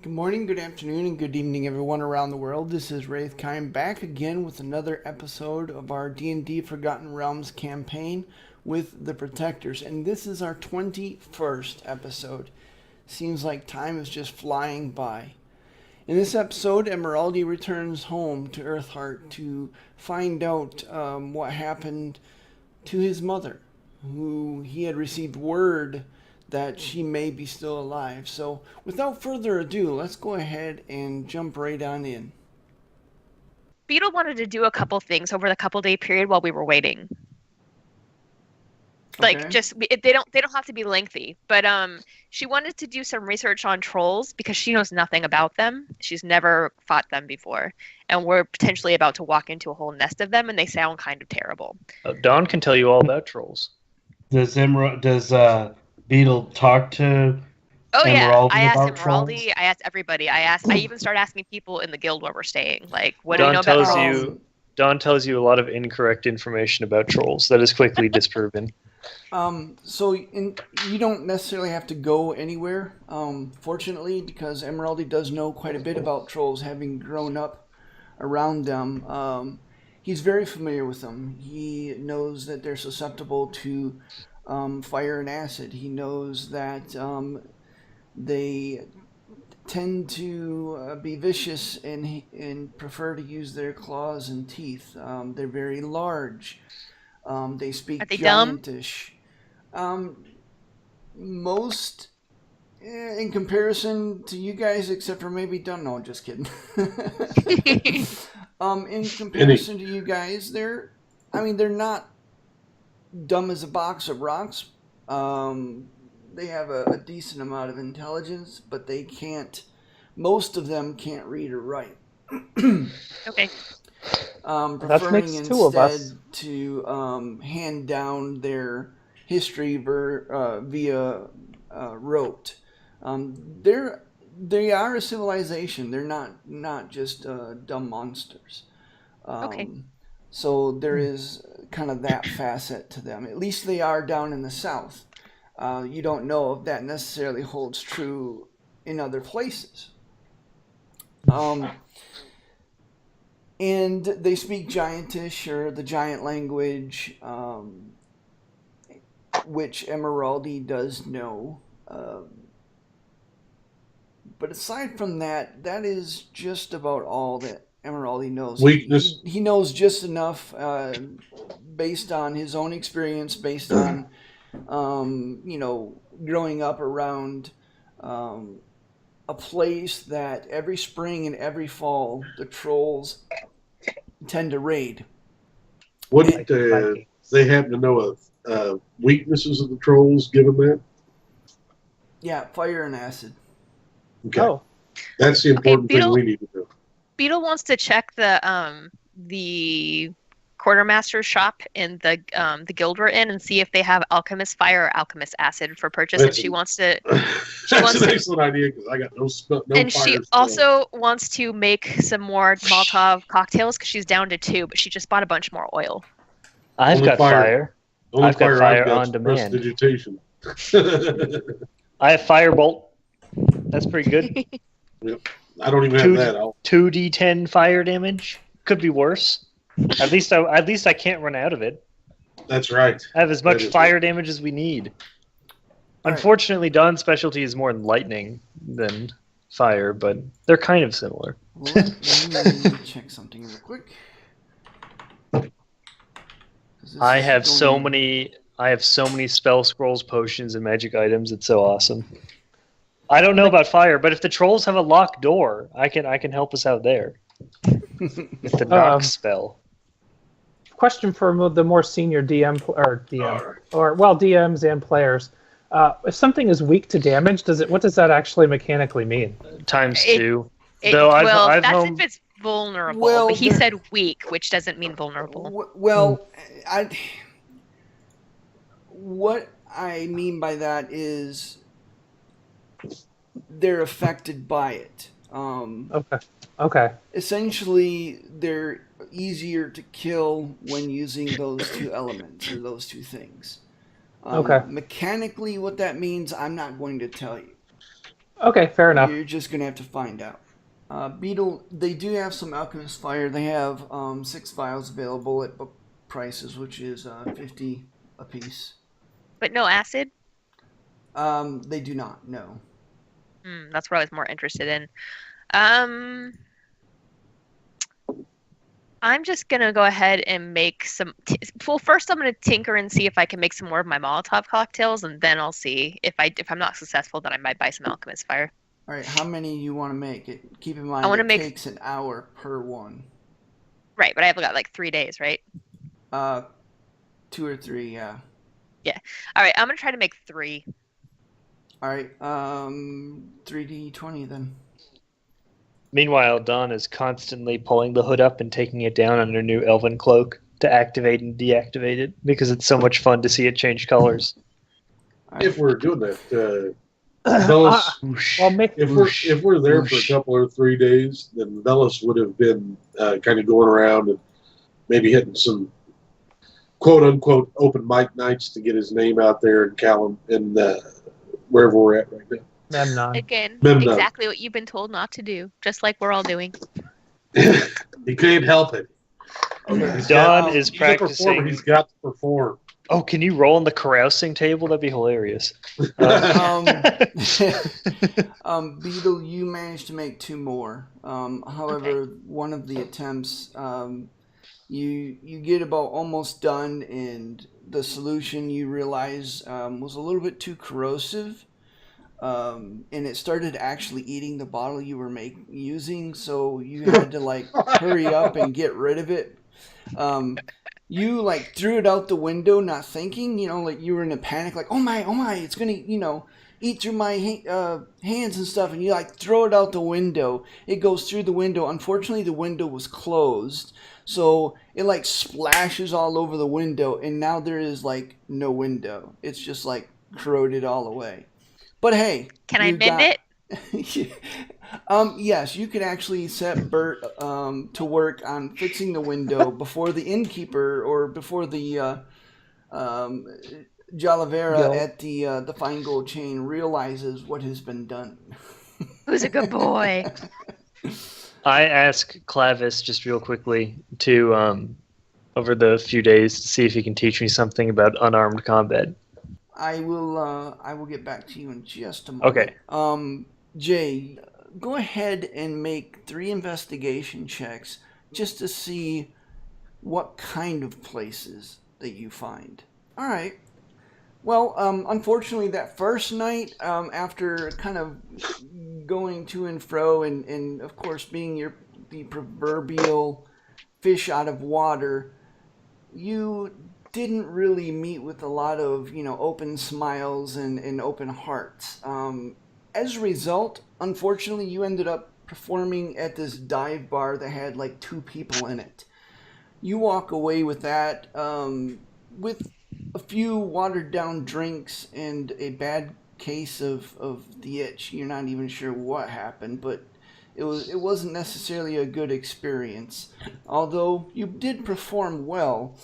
Good morning, good afternoon, and good evening, everyone around the world. This is Wraithkind back again with another episode of our D&D Forgotten Realms campaign with the Protectors, and this is our 21st episode. Seems like time is just flying by. In this episode, Emeraldi returns home to Eartheart to find out what happened to his mother, who he had received word that she may be still alive. So, without further ado, let's go ahead and jump right on in. Beetle wanted to do a couple things over the couple day period while we were waiting. Like Okay? just they don't have to be lengthy, but she wanted to do some research on trolls because she knows nothing about them. She's never fought them before, and we're potentially about to walk into a whole nest of them, and they sound kind of terrible. Dawn can tell you all about trolls. Does Beetle talk to Oh yeah, I Emeraldi asked about trolls? Emeraldi, I asked everybody. I even started asking people in the guild where we're staying, like, what do you Dawn know about tells trolls? you Dawn tells you a lot of incorrect information about trolls that is quickly disproven. You don't necessarily have to go anywhere, fortunately, because Emeraldi does know quite a bit about trolls, having grown up around them. He's very familiar with them. He knows that they're susceptible to fire and acid. He knows that they tend to be vicious and prefer to use their claws and teeth. They're very large. They Are speak they dumb? giantish. Most in comparison to you guys, except for maybe Dunn. No, just kidding. In comparison to you guys, they're not dumb as a box of rocks. They have a decent amount of intelligence, but they can't. Most of them can't read or write. Okay. That Preferring makes two of us. instead to hand down their history via rote. They are a civilization. They're not just dumb monsters. Okay. So there is kind of that facet to them. At least they are down in the south. You don't know if that necessarily holds true in other places. And they speak Giantish, or the giant language, which Emeraldi does know. But aside from that, that is just about all that Emeraldi knows. Weakness. He knows just enough based on his own experience, based on, growing up around a place that every spring and every fall the trolls tend to raid. What Vikings. they happen to know of weaknesses of the trolls, given that? Yeah, fire and acid. Okay. Oh, That's the important thing Beetle- we need to know. Beetle wants to check the quartermaster's shop in the guild we're in and see if they have alchemist fire or alchemist acid for purchase. That's And she wants to, That's wants an to- excellent idea because I got no and fire she spell. also wants to make some more Molotov cocktails because she's down to 2, but she just bought a bunch more oil. I've Only got fire. Only I've got fire got on is demand. prestidigitation. I have firebolt. That's pretty good. I don't even have that. 2d10 fire damage. Could be worse. At least I can't run out of it. That's right. I have as much That is fire damage as we need. All right. Unfortunately, Dawn's specialty is more lightning than fire, but they're kind of similar. Let me check something real quick. 'Cause this I is have so going- many spell scrolls, potions, and magic items. It's so awesome. I don't know about fire, but if the trolls have a locked door, I can help us out there with the knock spell. question for the more senior DMs and players. If something is weak to damage, what does that actually mechanically mean? Times It- 2. Though I've that's known- if it's vulnerable. Well, but he there- said weak, which doesn't mean vulnerable. What I mean by that is they're affected by it. Okay. Essentially, they're easier to kill when using those two elements, or those two things. Okay. Mechanically, what that means, I'm not going to tell you. Okay, fair enough. You're just gonna have to find out. Beetle, they do have some Alchemist Fire. They have 6 vials available at book prices, which is 50 a piece. But no acid? They do not. No. That's what I was more interested in. Um, I'm just gonna go ahead and make some. Well, first I'm gonna tinker and see if I can make some more of my Molotov cocktails, and then I'll see if I'm not successful, then I might buy some Alchemist Fire. All right. How many you want to make? Keep in I mind want to it make takes an hour per one. right, but I've got like 3 days, right? 2 or 3. Yeah. Yeah. All right, I'm gonna try to make 3. All right. 3d20 then. Meanwhile, Dawn is constantly pulling the hood up and taking it down on her new elven cloak to activate and deactivate it because it's so much fun to see it change colors. All right. If we're doing that, Velas, Well, make if we're there for a couple or 3 days, then Velas would have been kind of going around and maybe hitting some quote unquote open mic nights to get his name out there in Callum and wherever we're at right now. Memnon. Again, Memnon. exactly what you've been told not to do, just like we're all doing. He can't help it. Okay. Dawn is He's a performer. practicing. He's got to perform. Oh, can you roll on the carousing table? That'd be hilarious. Beetle, you managed to make 2 more. However, Okay. one of the attempts, you get about almost done, and the solution you realize was a little bit too corrosive, and it started actually eating the bottle you were using. So you had to like hurry up and get rid of it. You like threw it out the window, not thinking, like you were in a panic, like, oh my, it's gonna, eat through my hands and stuff, and you like throw it out the window. It goes through the window. Unfortunately, the window was closed, so it like splashes all over the window, and now there is like no window. It's just like corroded all the way. But hey, Can I mend it? Yes, you could actually set Bert to work on fixing the window before the innkeeper or before the Jalavera at the Fine Gold Chain realizes what has been done. Who's a good boy? I asked Clavis just real quickly to, over the few days, to see if he can teach me something about unarmed combat. I will get back to you in just a moment. Okay. Jay, go ahead and make 3 investigation checks just to see what kind of places that you find. All right. Well, unfortunately, that first night, after kind of going to and fro and of course being the proverbial fish out of water, you didn't really meet with a lot of, open smiles and open hearts. As a result, unfortunately, you ended up performing at this dive bar that had like 2 people in it. You walk away with that, with a few watered down drinks and a bad case of the itch. You're not even sure what happened, but it wasn't necessarily a good experience. Although you did perform well,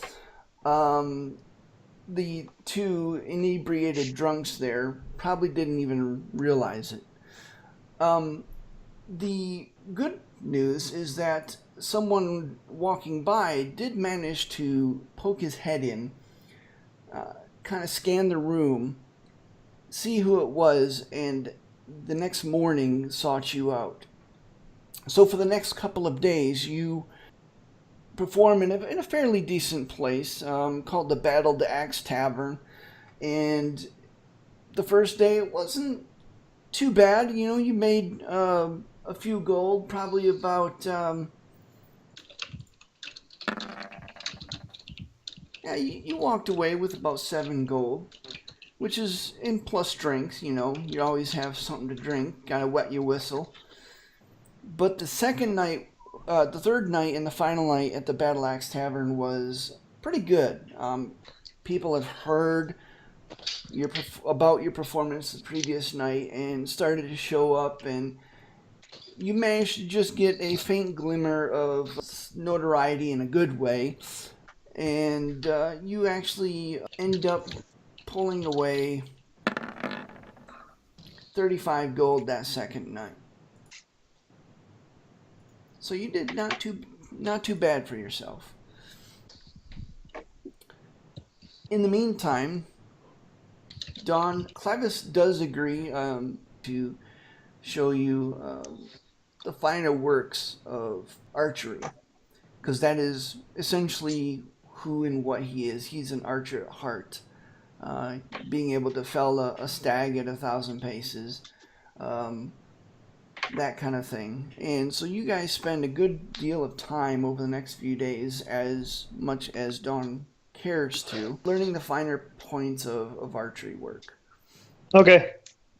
the 2 inebriated drunks there probably didn't even realize it. The good news is that someone walking by did manage to poke his head in, kind of scan the room, see who it was, and the next morning sought you out. So for the next couple of days, you perform in a fairly decent place called the Battle the Axe Tavern, and the first day it wasn't too bad. You made a few gold, probably about you walked away with about 7 gold, which is in plus drinks. You always have something to drink, gotta wet your whistle. But the third night and the final night at the Battle Axe Tavern was pretty good. People have heard about your performance the previous night and started to show up, and you managed to just get a faint glimmer of notoriety in a good way, and you actually end up pulling away 35 gold that second night. So you did not too bad for yourself. In the meantime, Don Clavis does agree to show you the finer works of archery, because that is essentially who and what he is. He's an archer at heart, being able to fell a stag at 1,000 paces, that kind of thing. And so you guys spend a good deal of time over the next few days, as much as Don cares to, learning the finer points of archery work. Okay.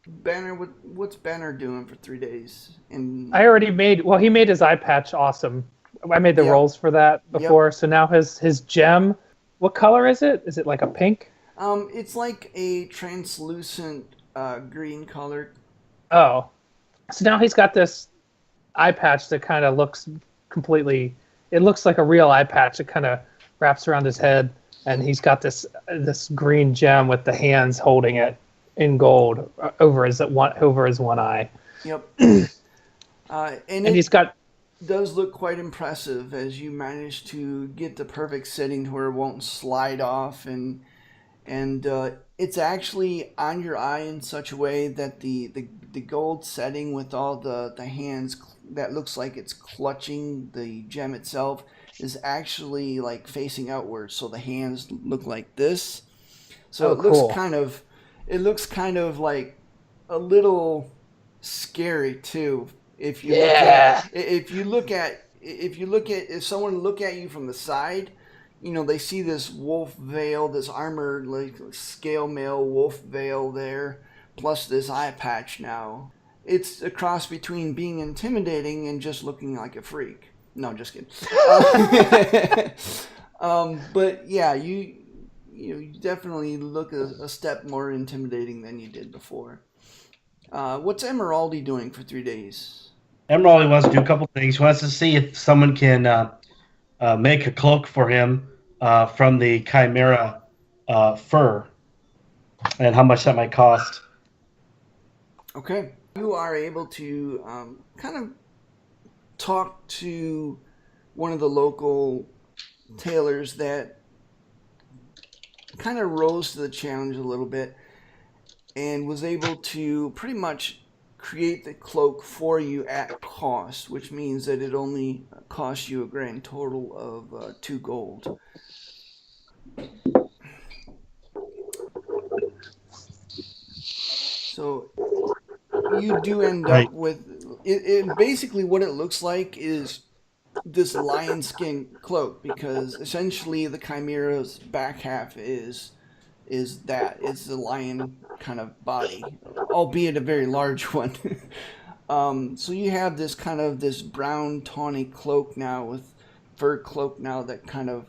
Banner, what's Banner doing for 3 days? And I already made. Well, he made his eye patch awesome. I made the rolls for that before. So now his gem. What color is it? Is it like a pink? It's like a translucent green color. Oh, so now he's got this eye patch that kind of looks completely. It looks like a real eye patch. It kind of wraps around his head, and he's got this green gem with the hands holding it in gold over his one eye. Yep. And he's got. Does look quite impressive as you manage to get the perfect setting to where it won't slide off, and it's actually on your eye in such a way that the gold setting with all the hands that looks like it's clutching the gem itself is actually like facing outwards, so the hands look like this. So it looks kind of like a little scary too. If someone look at you from the side, they see this wolf veil, this armored like scale mail wolf veil there, plus this eye patch now. It's a cross between being intimidating and just looking like a freak. No, just kidding. But yeah, you definitely look a step more intimidating than you did before. What's Emeraldi doing for 3 days? Emeraldi wants to do a couple things. He wants to see if someone can make a cloak for him from the Chimera fur, and how much that might cost. Okay. You are able to kind of talk to one of the local tailors that kind of rose to the challenge a little bit and was able to pretty much create the cloak for you at cost, which means that it only costs you a grand total of 2 gold. So you do end up with it. Basically, what it looks like is this lion skin cloak, because essentially the Chimera's back half is the lion kind of body, albeit a very large one. So you have this brown tawny cloak now, with fur cloak now that kind of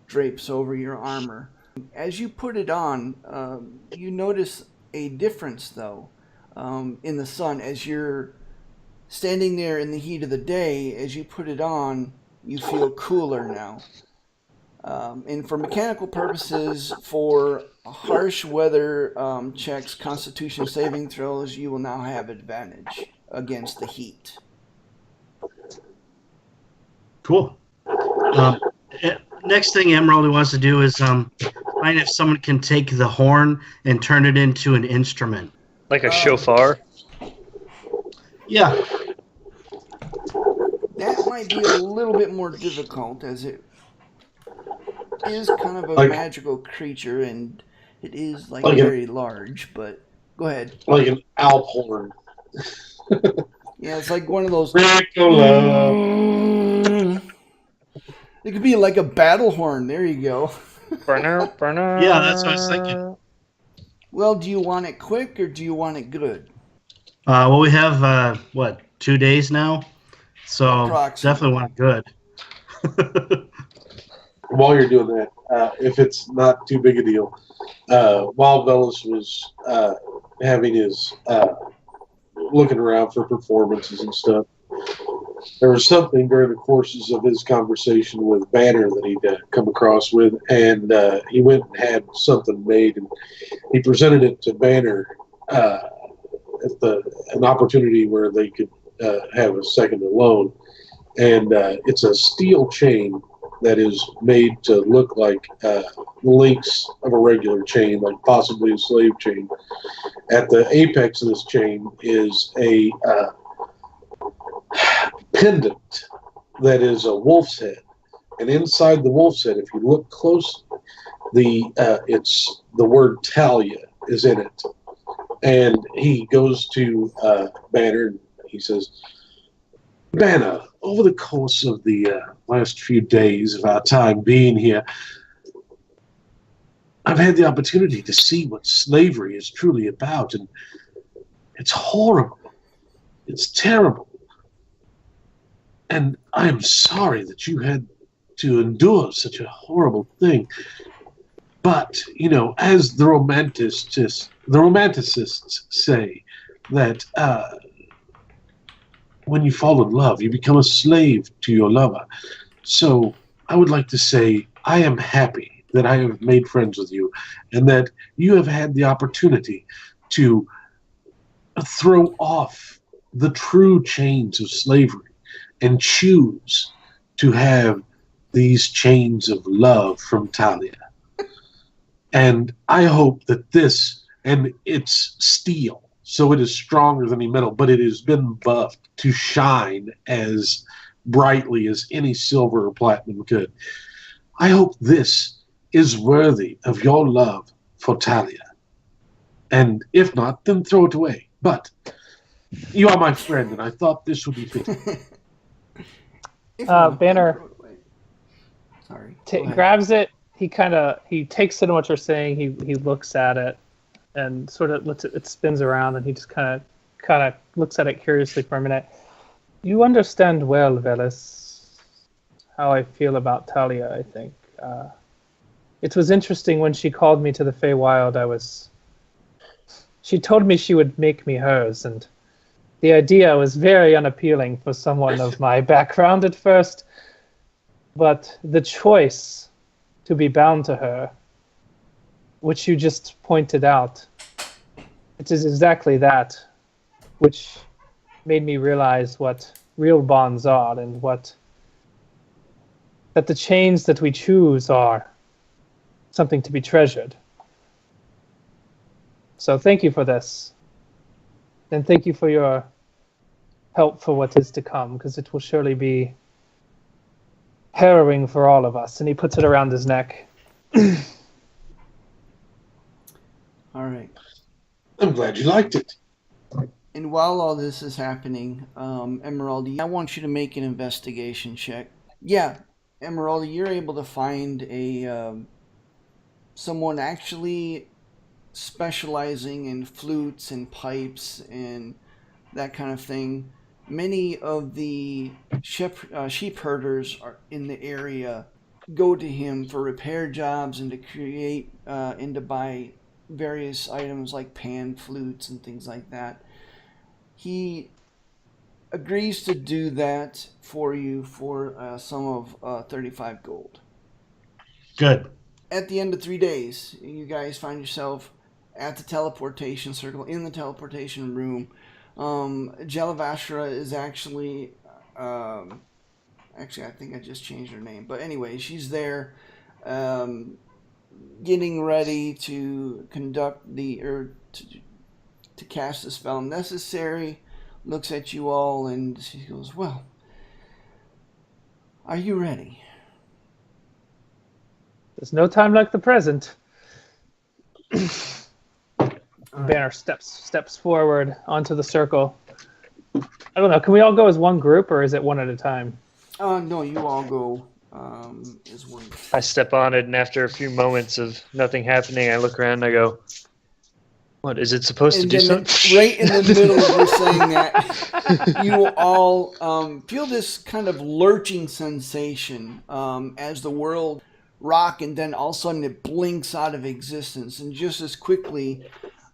drapes over your armor. As you put it on, you notice a difference though in the sun. As you're standing there in the heat of the day, as you put it on, you feel cooler now. And for mechanical purposes, for harsh weather checks, constitution saving throws, you will now have advantage against the heat. Cool. Next thing Emeraldi wants to do is find if someone can take the horn and turn it into an instrument. Like a shofar? Yeah. That might be a little bit more difficult, as it is kind of a magical creature, and it is very large, but go ahead. Like an Alp horn. Yeah, it's like one of those. Ricola. It could be like a battle horn. There you go. Yeah, that's what I was thinking. Well, do you want it quick or do you want it good? Well, we have, 2 days now? So definitely want it good. While you're doing that, if it's not too big a deal, while Velas was having his looking around for performances and stuff, there was something during the courses of his conversation with Banner that he'd come across with, and he went and had something made, and he presented it to Banner an opportunity where they could have a second alone, and it's a steel chain that is made to look like links of a regular chain, like possibly a slave chain. At the apex of this chain is a pendant that is a wolf's head, and inside the wolf's head, if you look close, it's the word Talia is in it. And he goes to Banner and he says, Banner, over the course of the last few days of our time being here, I've had the opportunity to see what slavery is truly about, and it's horrible. It's terrible. And I am sorry that you had to endure such a horrible thing. But, you know, as the romanticists say that when you fall in love, you become a slave to your lover. So I would like to say I am happy that I have made friends with you and that you have had the opportunity to throw off the true chains of slavery and choose to have these chains of love from Talia. And I hope that this, and it's steel, so it is stronger than any metal, but it has been buffed to shine as brightly as any silver or platinum could. I hope this is worthy of your love for Talia. And if not, then throw it away. But you are my friend, and I thought this would be fitting. Banner Sorry. grabs it. He takes in what you're saying. He looks at it and sort of lets it spins around, and he just kind of looks at it curiously for a minute. You understand well, Velis, how I feel about Talia, I think. It was interesting when she called me to the Feywild. She told me she would make me hers, and the idea was very unappealing for someone of my background at first. But the choice to be bound to her, which you just pointed out, it is exactly that which made me realize what real bonds are, and that the chains that we choose are something to be treasured. So thank you for this, and thank you for your help for what is to come, because it will surely be harrowing for all of us. And he puts it around his neck. All right. I'm glad you liked it. And while all this is happening, Emeraldi, I want you to make an investigation check. Yeah, Emeraldi, you're able to find someone actually specializing in flutes and pipes and that kind of thing. Many of the sheep herders are in the area go to him for repair jobs and to create and to buy various items like pan flutes and things like that. He agrees to do that for you for a sum of 35 gold. Good. At the end of 3 days, you guys find yourself at the teleportation circle, in the teleportation room. Jalavashra is actually I think I just changed her name, but anyway, she's there getting ready to conduct to cast the spell necessary. Looks at you all and she goes, well, are you ready? There's no time like the present. Banner steps forward onto the circle. I don't know. Can we all go as one group, or is it one at a time? No, you all go as one. I step on it, and after a few moments of nothing happening, I look around and I go, what, is it supposed to do something? Right in the middle of her saying that, you all feel this kind of lurching sensation as the world rock, and then all of a sudden it blinks out of existence. And just as quickly,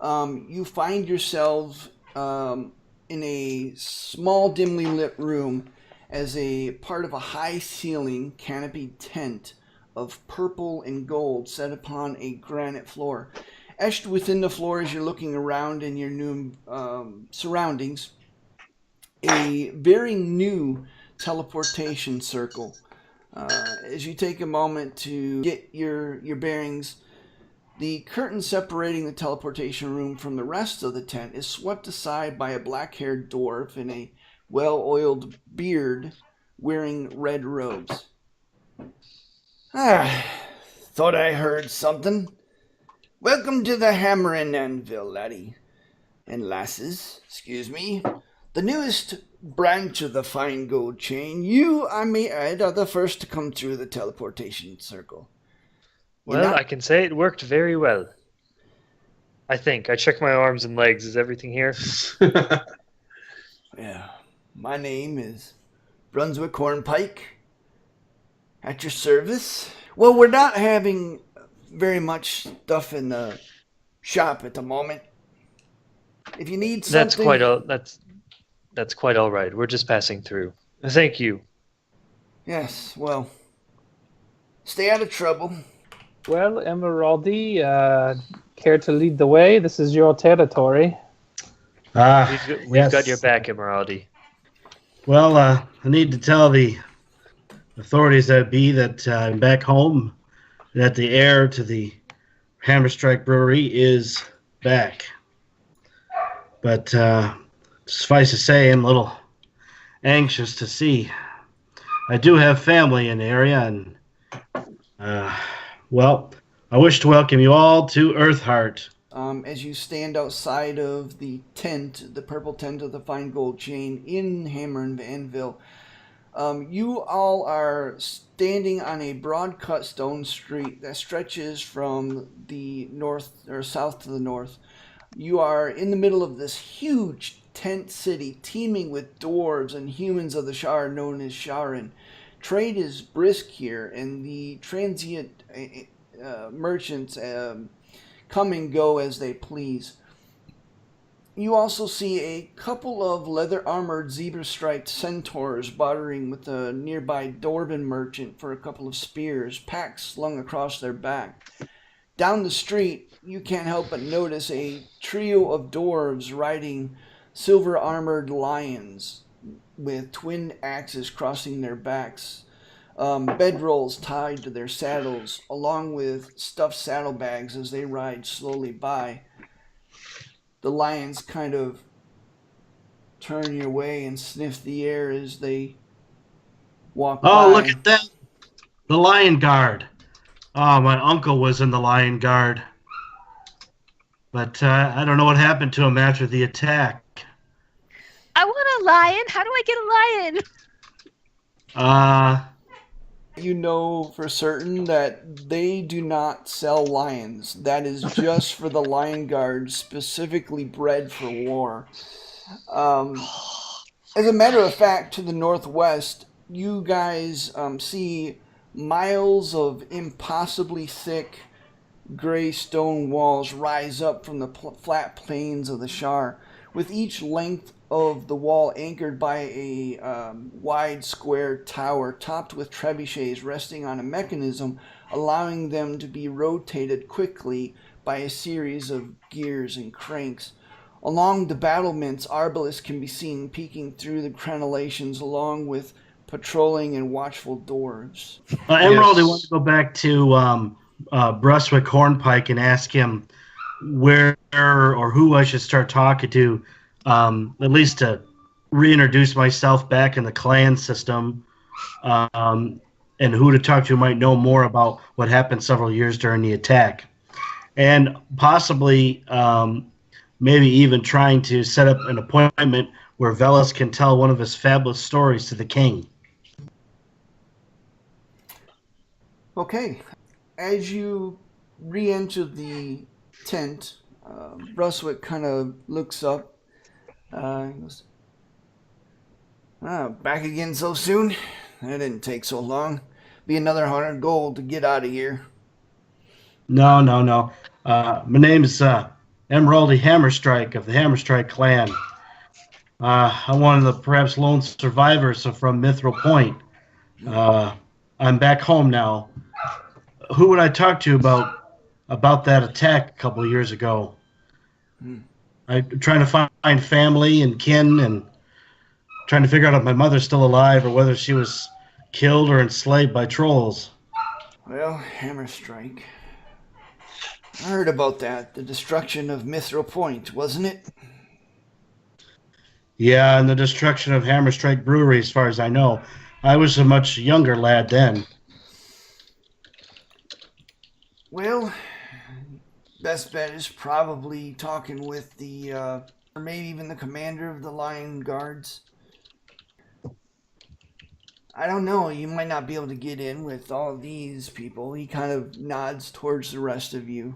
you find yourselves in a small, dimly lit room as a part of a high-ceiling, canopied tent of purple and gold set upon a granite floor. Etched within the floor as you're looking around in your new surroundings, a very new teleportation circle. As you take a moment to get your bearings, the curtain separating the teleportation room from the rest of the tent is swept aside by a black-haired dwarf in a well-oiled beard wearing red robes. Thought I heard something. Welcome to the Hammer and Anvil, laddie. And lasses, excuse me. The newest branch of the fine gold chain. You, I may add, are the first to come through the teleportation circle. Well, I can say it worked very well. I think. I checked my arms and legs. Is everything here? Yeah. My name is Brunswick Hornpike. At your service. Well, we're not having very much stuff in the shop at the moment. If you need something... That's quite all right. We're just passing through. Thank you. Yes, well, stay out of trouble. Well, Emeraldi, care to lead the way? This is your territory. We've got your back, Emeraldi. Well, I need to tell the authorities that be that I'm back home, that the heir to the Hammerstrike Brewery is back. But suffice to say, I'm a little anxious to see. I do have family in the area, and, well, I wish to welcome you all to Eartheart. As you stand outside of the tent, the purple tent of the Fine Gold Chain in Hammer and Anvil, you all are standing on a broad cut stone street that stretches from the north or south to the north. You are in the middle of this huge tent city teeming with dwarves and humans of the Shar known as Sharan. Trade is brisk here, and the transient merchants come and go as they please. You also see a couple of leather-armored, zebra-striped centaurs bartering with a nearby dwarven merchant for a couple of spears, packs slung across their back. Down the street, you can't help but notice a trio of dwarves riding silver-armored lions with twin axes crossing their backs, bedrolls tied to their saddles, along with stuffed saddlebags as they ride slowly by. The lions kind of turn your way and sniff the air as they walk by. Oh, look at that! The Lion Guard. Oh, my uncle was in the Lion Guard. But I don't know what happened to him after the attack. I want a lion. How do I get a lion? You know for certain that they do not sell lions. That is just for the Lion Guard, specifically bred for war. As a matter of fact, to the northwest, you guys see miles of impossibly thick gray stone walls rise up from the flat plains of the Shar, with each length of the wall anchored by a wide square tower topped with trebuchets resting on a mechanism allowing them to be rotated quickly by a series of gears and cranks. Along the battlements, arbalists can be seen peeking through the crenellations along with patrolling and watchful dwarves. Emeraldi wants to go back to Brunswick Hornpike and ask him where or who I should start talking to, at least to reintroduce myself back in the clan system, and who to talk to might know more about what happened several years during the attack. And possibly maybe even trying to set up an appointment where Velas can tell one of his fabulous stories to the king. Okay. As you re-enter the tent, Brunswick kind of looks up. He goes, back again so soon? That didn't take so long. Be another 100 gold to get out of here. No. My name's Emeraldi Hammerstrike of the Hammerstrike clan. I'm one of the perhaps lone survivors from Mithril Point. I'm back home now. Who would I talk to about about that attack a couple of years ago. I'm trying to find family and kin and trying to figure out if my mother's still alive or whether she was killed or enslaved by trolls. Well, Hammerstrike. I heard about that. The destruction of Mithril Point, wasn't it? Yeah, and the destruction of Hammerstrike Brewery, as far as I know. I was a much younger lad then. Well, best bet is probably talking with the, or maybe even the commander of the Lion Guards. I don't know, you might not be able to get in with all these people. He kind of nods towards the rest of you.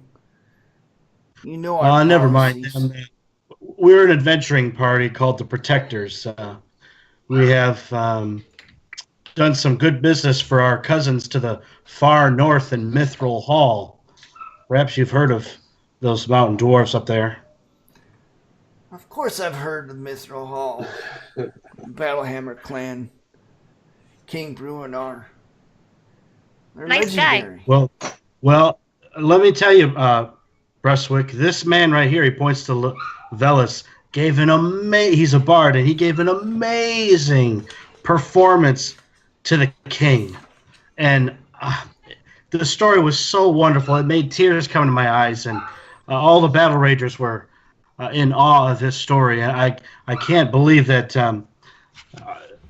You know our Never mind policies. them. We're an adventuring party called the Protectors. We have done some good business for our cousins to the far north in Mithril Hall. Perhaps you've heard of those mountain dwarfs up there. Of course I've heard of Mithril Hall. Battlehammer clan. King Bruinar. They're Nice guy. legendary. Well, let me tell you, Brustwick, this man right here, he points to Velis, he's a bard, and he gave an amazing performance to the king. And the story was so wonderful. It made tears come to my eyes, and all the battle ragers were in awe of this story. And I can't believe that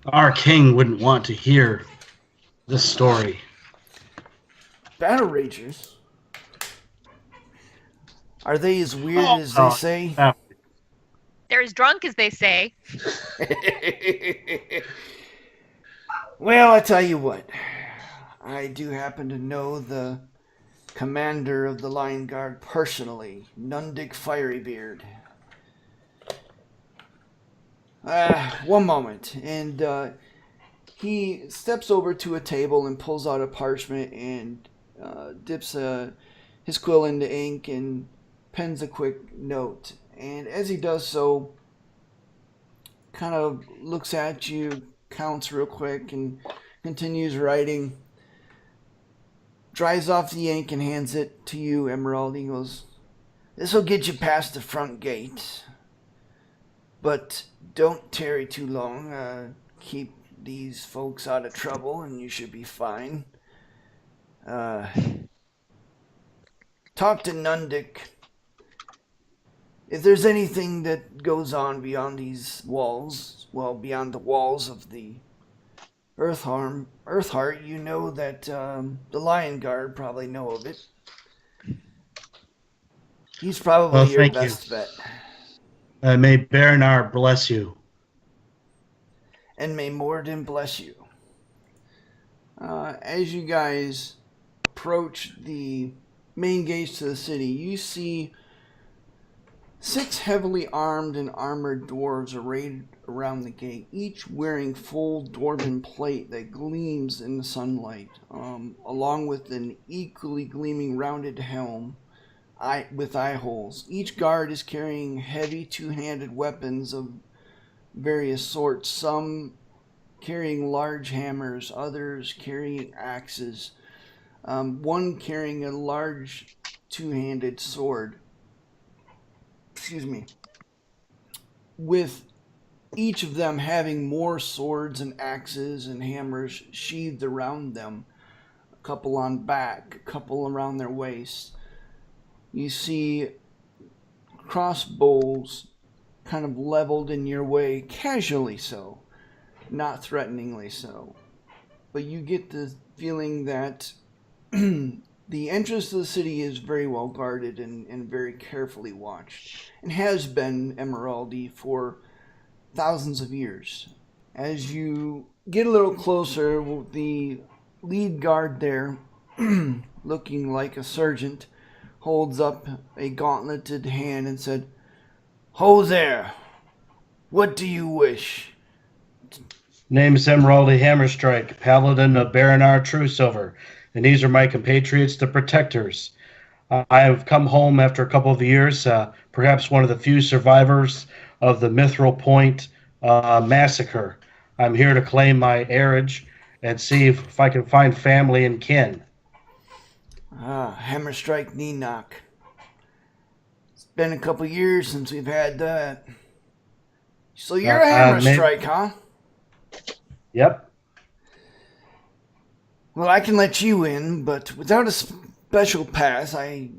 our king wouldn't want to hear this story. Battle Ragers? Are they as weird as they say? They're as drunk as they say. Well, I tell you what. I do happen to know the commander of the Lion Guard personally, Nundik Firebeard. One moment. And he steps over to a table and pulls out a parchment and dips his quill into ink and pens a quick note. And as he does so, kind of looks at you, counts real quick, and continues writing. Dries off the ink and hands it to you, Emeraldi. He goes, "This'll get you past the front gate. But don't tarry too long. Keep these folks out of trouble and you should be fine. Talk to Nundik. If there's anything that goes on beyond these walls, well, beyond the walls of the Eartheart, you know that the Lion Guard probably know of it. He's probably your best bet. May Beranar bless you. And may Morden bless you." As you guys approach the main gates to the city, you see 6 heavily armed and armored dwarves arrayed around the gate, each wearing full dwarven plate that gleams in the sunlight, along with an equally gleaming rounded helm with eye holes. Each guard is carrying heavy two-handed weapons of various sorts, some carrying large hammers, others carrying axes, one carrying a large two-handed sword. With each of them having more swords and axes and hammers sheathed around them, a couple on back, a couple around their waist. You see crossbows kind of leveled in your way, casually so, not threateningly so. But you get the feeling that the entrance to the city is very well guarded and very carefully watched, and has been, Emeraldi, for thousands of years. As you get a little closer, the lead guard there, looking like a sergeant, holds up a gauntleted hand and said, "Ho there! What do you wish?" Name's Emeraldi Hammerstrike, Paladin of Beranar Truesilver, and these are my compatriots, the Protectors. I have come home after a couple of years, perhaps one of the few survivors of the Mithril Point massacre. I'm here to claim my heirage and see if I can find family and kin. Hammer strike, knee knock. It's been a couple years since we've had that. So you're a hammer strike, huh? Yep. Well, I can let you in, but without a special pass, I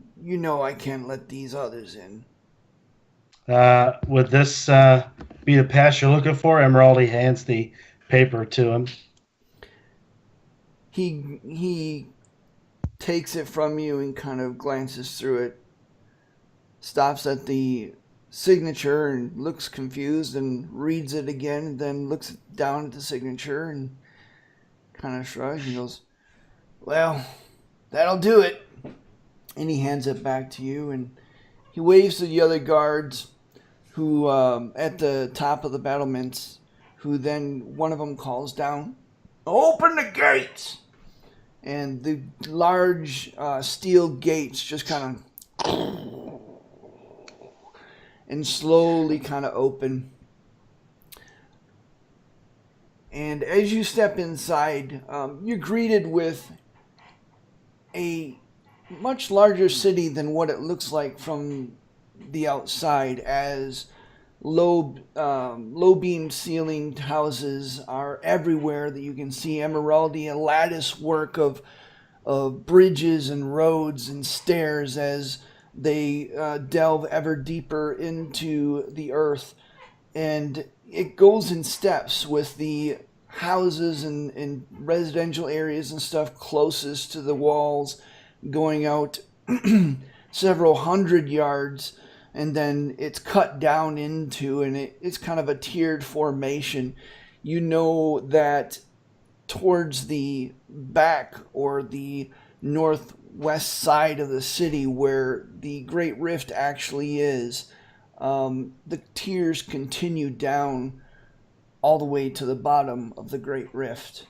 can't let these others in. Would this be the pass you're looking for? Emeraldi hands the paper to him. He takes it from you and kind of glances through it, stops at the signature and looks confused and reads it again, and then looks down at the signature and kind of shrugs and goes, "Well, that'll do it." And he hands it back to you, and he waves to the other guards who, at the top of the battlements, who then one of them calls down, "Open the gates!" And the large steel gates just kind of and slowly kind of open. And as you step inside, you're greeted with a much larger city than what it looks like from the outside, as low beam ceilinged houses are everywhere that you can see. Emeraldi, a lattice work of bridges and roads and stairs as they delve ever deeper into the earth, and it goes in steps with the houses and residential areas and stuff closest to the walls going out several hundred yards, and then it's cut down into, and it's kind of a tiered formation. You know that towards the back or the northwest side of the city where the Great Rift actually is, the tiers continue down all the way to the bottom of the Great Rift.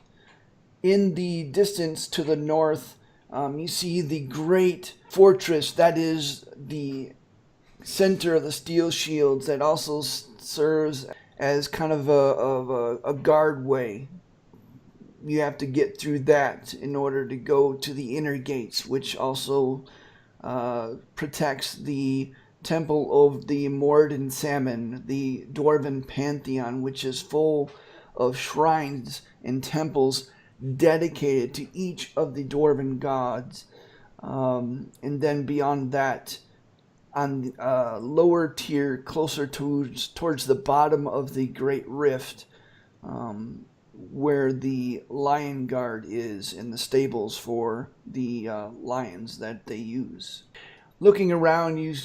In the distance to the north, you see the great fortress that is the center of the steel shields, that also serves as kind of a guardway. You have to get through that in order to go to the inner gates, which also protects the temple of the Morden Salmon, the Dwarven pantheon, which is full of shrines and temples dedicated to each of the Dwarven gods. And then beyond that, on the lower tier, closer towards the bottom of the Great Rift, where the Lion Guard is in the stables for the lions that they use. Looking around, you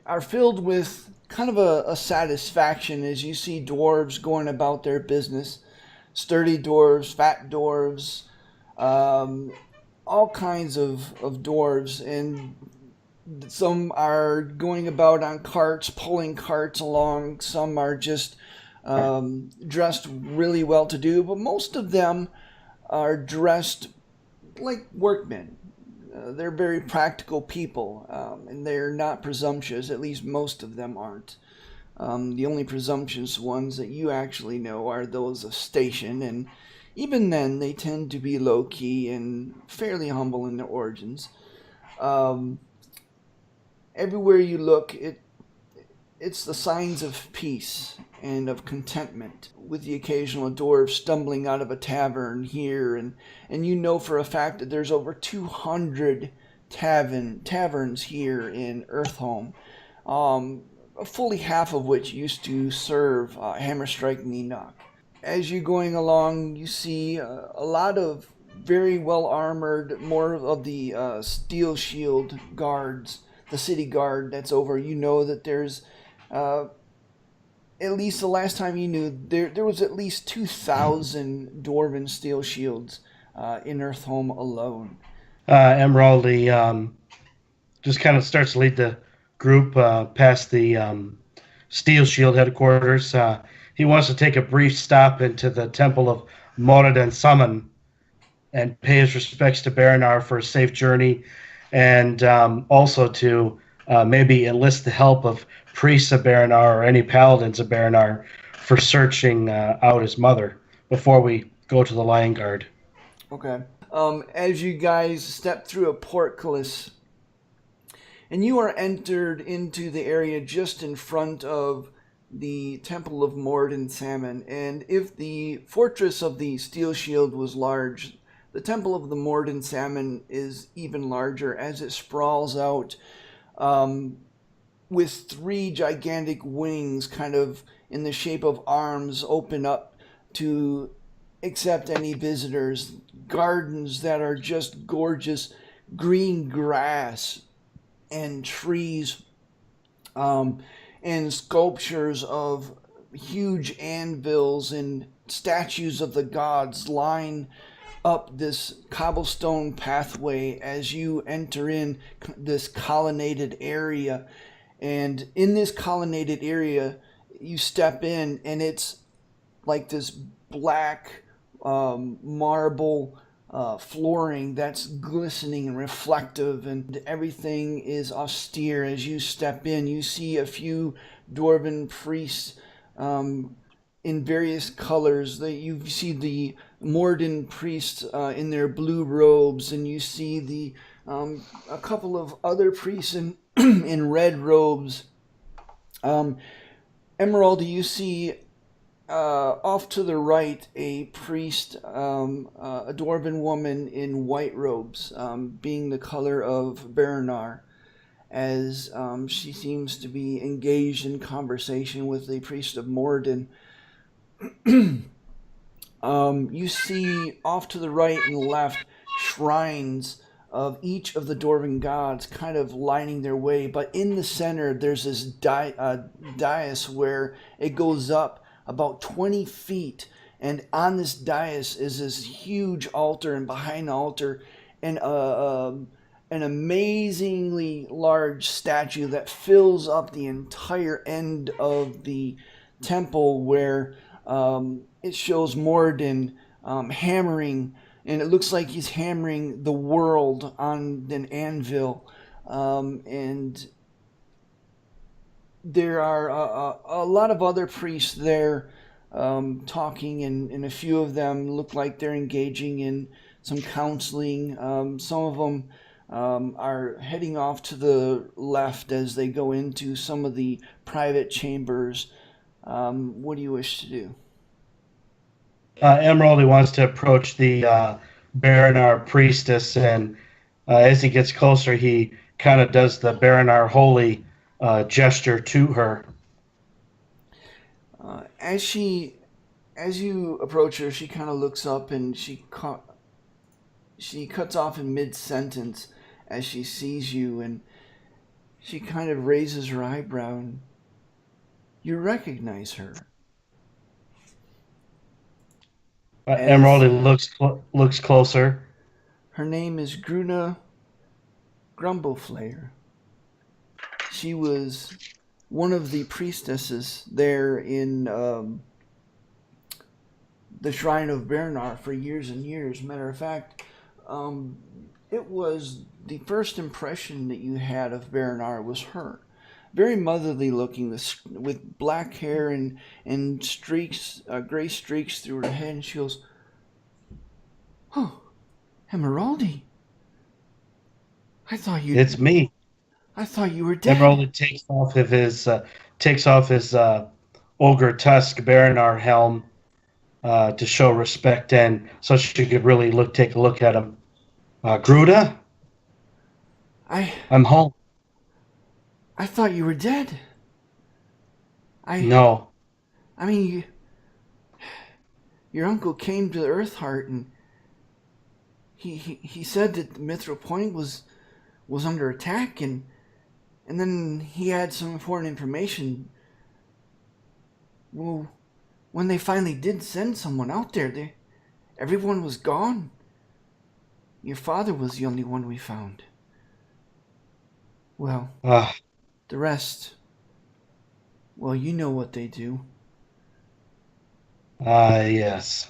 are filled with kind of a satisfaction as you see dwarves going about their business. Sturdy dwarves, fat dwarves, all kinds of dwarves, and some are going about on carts, pulling carts along. Some are just dressed really well to do, but most of them are dressed like workmen. They're very practical people, and they're not presumptuous. At least most of them aren't. The only presumptuous ones that you actually know are those of station, and even then they tend to be low-key and fairly humble in their origins. Everywhere you look, it's the signs of peace and of contentment, with the occasional dwarf stumbling out of a tavern here, and you know for a fact that there's over 200 taverns here in Earthhome, fully half of which used to serve Hammer Strike Knee Knock. As you're going along, you see a lot of very well armored, more of the steel shield guards, the city guard that's over. You know that there's at least the last time you knew, there was at least 2,000 Dwarven steel shields in Earthhome alone. Emeraldi just kind of starts to lead the group past the Steel Shield headquarters. He wants to take a brief stop into the Temple of Moradin Summon and pay his respects to Baranar for a safe journey, and also to maybe enlist the help of priests of Baranar or any paladins of Baranar for searching out his mother before we go to the Lion Guard. Okay. as you guys step through a portcullis, and you are entered into the area just in front of the Temple of Mord and Salmon. And if the Fortress of the Steel Shield was large, the Temple of the Mord and Salmon is even larger as it sprawls out with 3 gigantic wings kind of in the shape of arms open up to accept any visitors. Gardens that are just gorgeous, green grass and trees, and sculptures of huge anvils and statues of the gods line up this cobblestone pathway as you enter in this colonnaded area. And in this colonnaded area, you step in, and it's like this black marble flooring that's glistening and reflective, and everything is austere. As you step in, you see a few dwarven priests in various colors. You see the Morden priests in their blue robes, and you see a couple of other priests in in red robes. Emeraldi, you see off to the right a priest, a dwarven woman in white robes, being the color of Beranar, as she seems to be engaged in conversation with the priest of Morden. You see off to the right and left shrines of each of the dwarven gods kind of lining their way, but in the center there's this dais where it goes up about 20 feet, and on this dais is this huge altar, and behind the altar an amazingly large statue that fills up the entire end of the temple, where it shows Morden hammering, and it looks like he's hammering the world on an anvil, and there are a lot of other priests there talking, and a few of them look like they're engaging in some counseling. Some of them are heading off to the left as they go into some of the private chambers. What do you wish to do? Emeraldi wants to approach the Beranar priestess, and as he gets closer, he kind of does the Beranar holy gesture to her. As you approach her, she kind of looks up, and she cuts off in mid-sentence as she sees you, and she kind of raises her eyebrow. And you recognize her. Emeraldi looks closer. Her name is Gruna Grumbleflayer. She was one of the priestesses there in the Shrine of Beranar for years and years. Matter of fact, it was the first impression that you had of Beranar was her. Very motherly looking, with black hair and streaks, gray streaks through her head. And she goes, "Oh, Emeraldi, I thought you." It's me. I thought you were dead. Emeraldi takes off his ogre tusk Beranar helm to show respect, and so she could really take a look at him. Gruda, I'm home. I thought you were dead. No. I mean, your uncle came to Eartheart, and he said that the Mithril Point was under attack, and then he had some important information. Well, when they finally did send someone out there, everyone was gone. Your father was the only one we found. Well, the rest, well, you know what they do. Yes.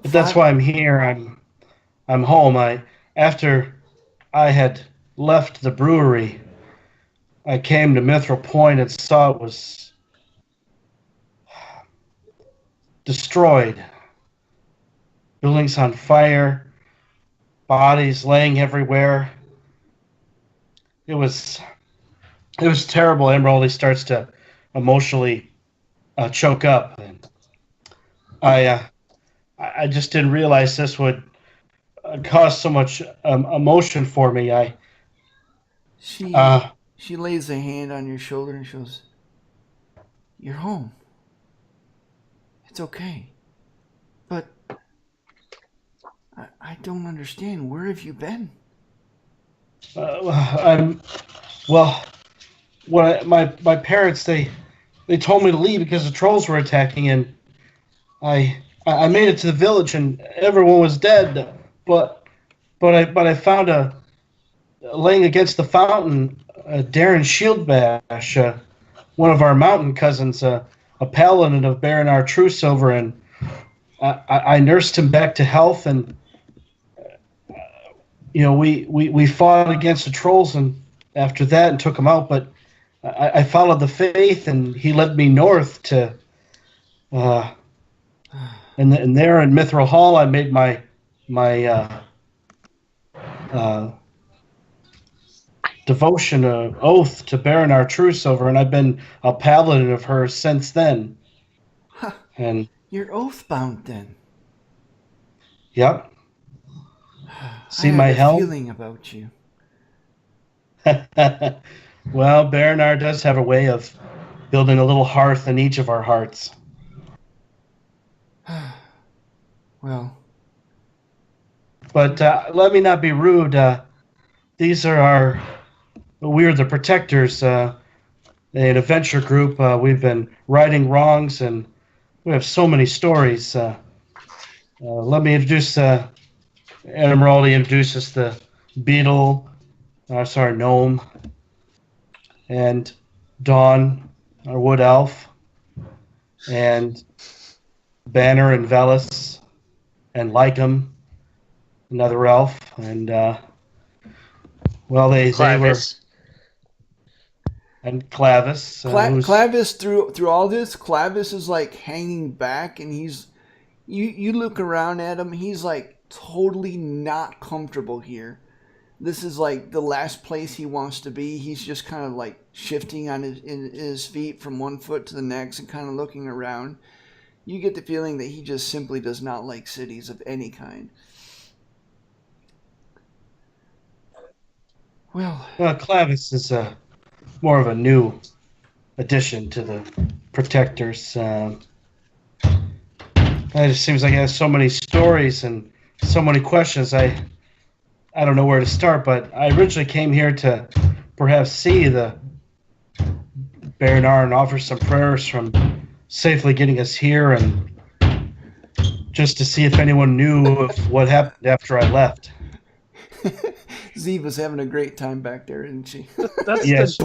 But that's why I'm here. I'm home. After I had left the brewery, I came to Mithril Point and saw it was destroyed. Buildings on fire. bodies laying everywhere. It was terrible. Emeraldi starts to emotionally choke up, and I just didn't realize this would cause so much emotion for me. She Uh, she lays a hand on your shoulder and she goes, "You're home. It's okay. But I don't understand. Where have you been?" I'm well. My parents they told me to leave because the trolls were attacking, and I made it to the village and everyone was dead. But I found laying against the fountain, Darren Shieldbash, one of our mountain cousins, a paladin of Baron R. True Silver, and I nursed him back to health, and we fought against the trolls and after that and took him out, but I followed the faith and he led me north to and there in Mithril Hall I made my devotion oath to Baron R. True Silver, and I've been a paladin of hers since then. Huh. And You're oath bound then. yep. See I my had a helm? feeling about you. Well, Baronar does have a way of building a little hearth in each of our hearts. Well, But let me not be rude. We're the Protectors, an adventure group. We've been righting wrongs, and we have so many stories. Let me introduce Emeraldi introduces the beetle, gnome, and Dawn, our wood elf, and Banner and Velis, and Lycum, another elf, and they were, Clavis. and Clavis. Clavis through all this, Clavis is like hanging back, and you look around at him, he's like totally not comfortable here. This is like the last place he wants to be. He's just kind of like shifting on his feet from one foot to the next and kind of looking around. You get the feeling that he just simply does not like cities of any kind. Well, Clavis is more of a new addition to the Protectors. It just seems like he has so many stories and so many questions. I don't know where to start, but I originally came here to perhaps see the Baronar and offer some prayers from safely getting us here, and just to see if anyone knew of what happened after I left. Ziva's having a great time back there, isn't she? That's Yes.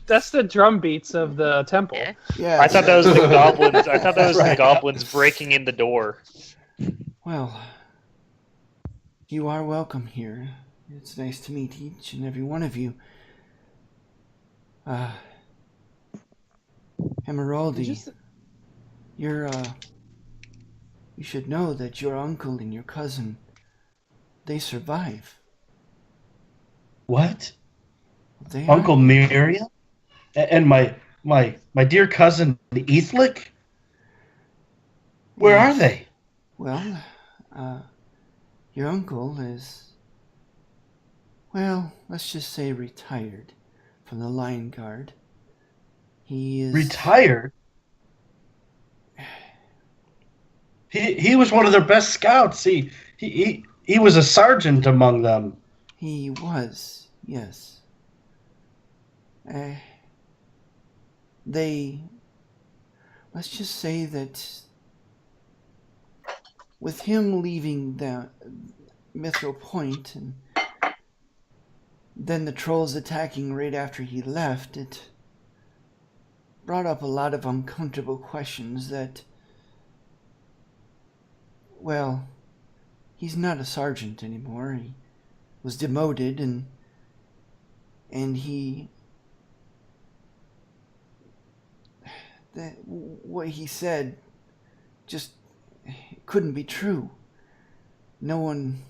that's the drum beats of the temple. Yeah. Yeah. I thought that was the goblins. I thought that was the Right. goblins breaking in the door. Well, you are welcome here. It's nice to meet each and every one of you. Emeraldi, you're, you should know that your uncle and your cousin, they survive. What? They Uncle are. Miriam? And my dear cousin Ethlic? Where are Yes. they? Well, your uncle is, well, let's just say retired from the line guard. He is Retired? He was one of their best scouts. He was a sergeant among them. He was, yes. Let's just say that with him leaving the Mithril Point and then the trolls attacking right after he left, it brought up a lot of uncomfortable questions that, well, he's not a sergeant anymore. He was demoted and what he said just couldn't be true. No one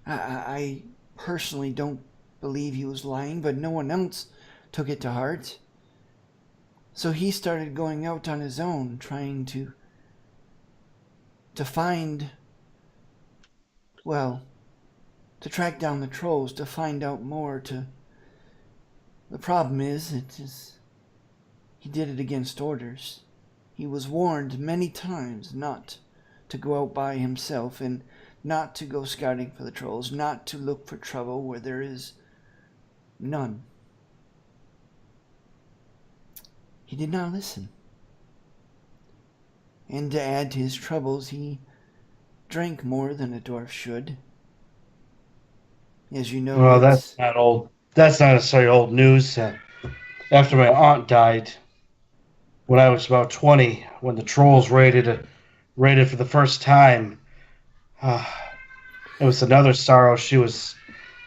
I personally don't believe he was lying, but no one else took it to heart. So he started going out on his own, trying to find, well, to track down the trolls, to find out more, to... The problem is, he did it against orders. He was warned many times not to go out by himself and not to go scouting for the trolls, not to look for trouble where there is none. He did not listen. And to add to his troubles, he drank more than a dwarf should. As you know, Well, that's not old. That's not necessarily old news. After my aunt died, when I was about 20, when the trolls raided for the first time, it was another sorrow. She was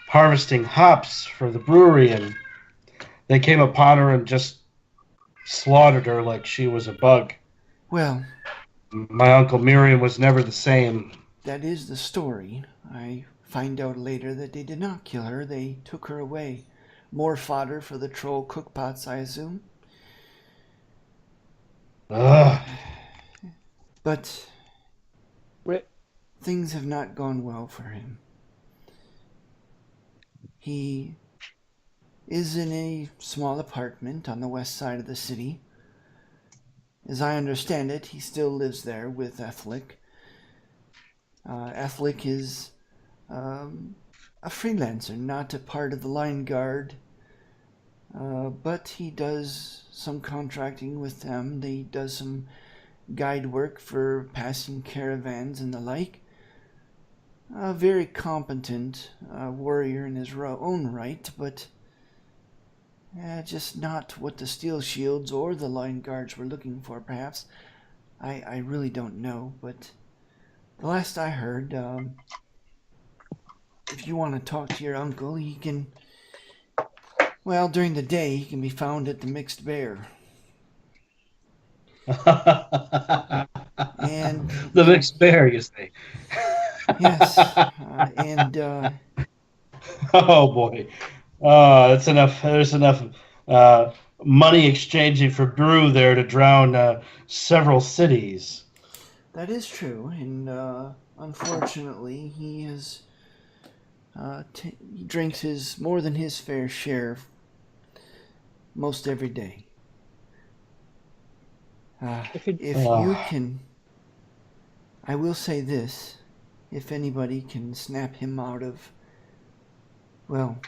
harvesting hops for the brewery, and they came upon her and just slaughtered her like she was a bug. Well, my Uncle Miriam was never the same. That is the story. I find out later that they did not kill her. They took her away. More fodder for the troll cookpots, I assume. Ugh. But things have not gone well for him. He is in a small apartment on the west side of the city. As I understand it, he still lives there with Ethlic. Ethlic is a freelancer, not a part of the line guard, but he does some contracting with them. He does some guide work for passing caravans and the like. A very competent warrior in his own right, but just not what the Steel Shields or the Line Guards were looking for, perhaps. I really don't know, but the last I heard, if you want to talk to your uncle, he can... Well, during the day, he can be found at the Mixed Bear. And the Mixed Bear, you say? Yes, oh boy, that's enough. There's enough money exchanging for brew there to drown several cities. That is true, and unfortunately, he has he drinks more than his fair share most every day. If you can, I will say this: if anybody can snap him out of, well,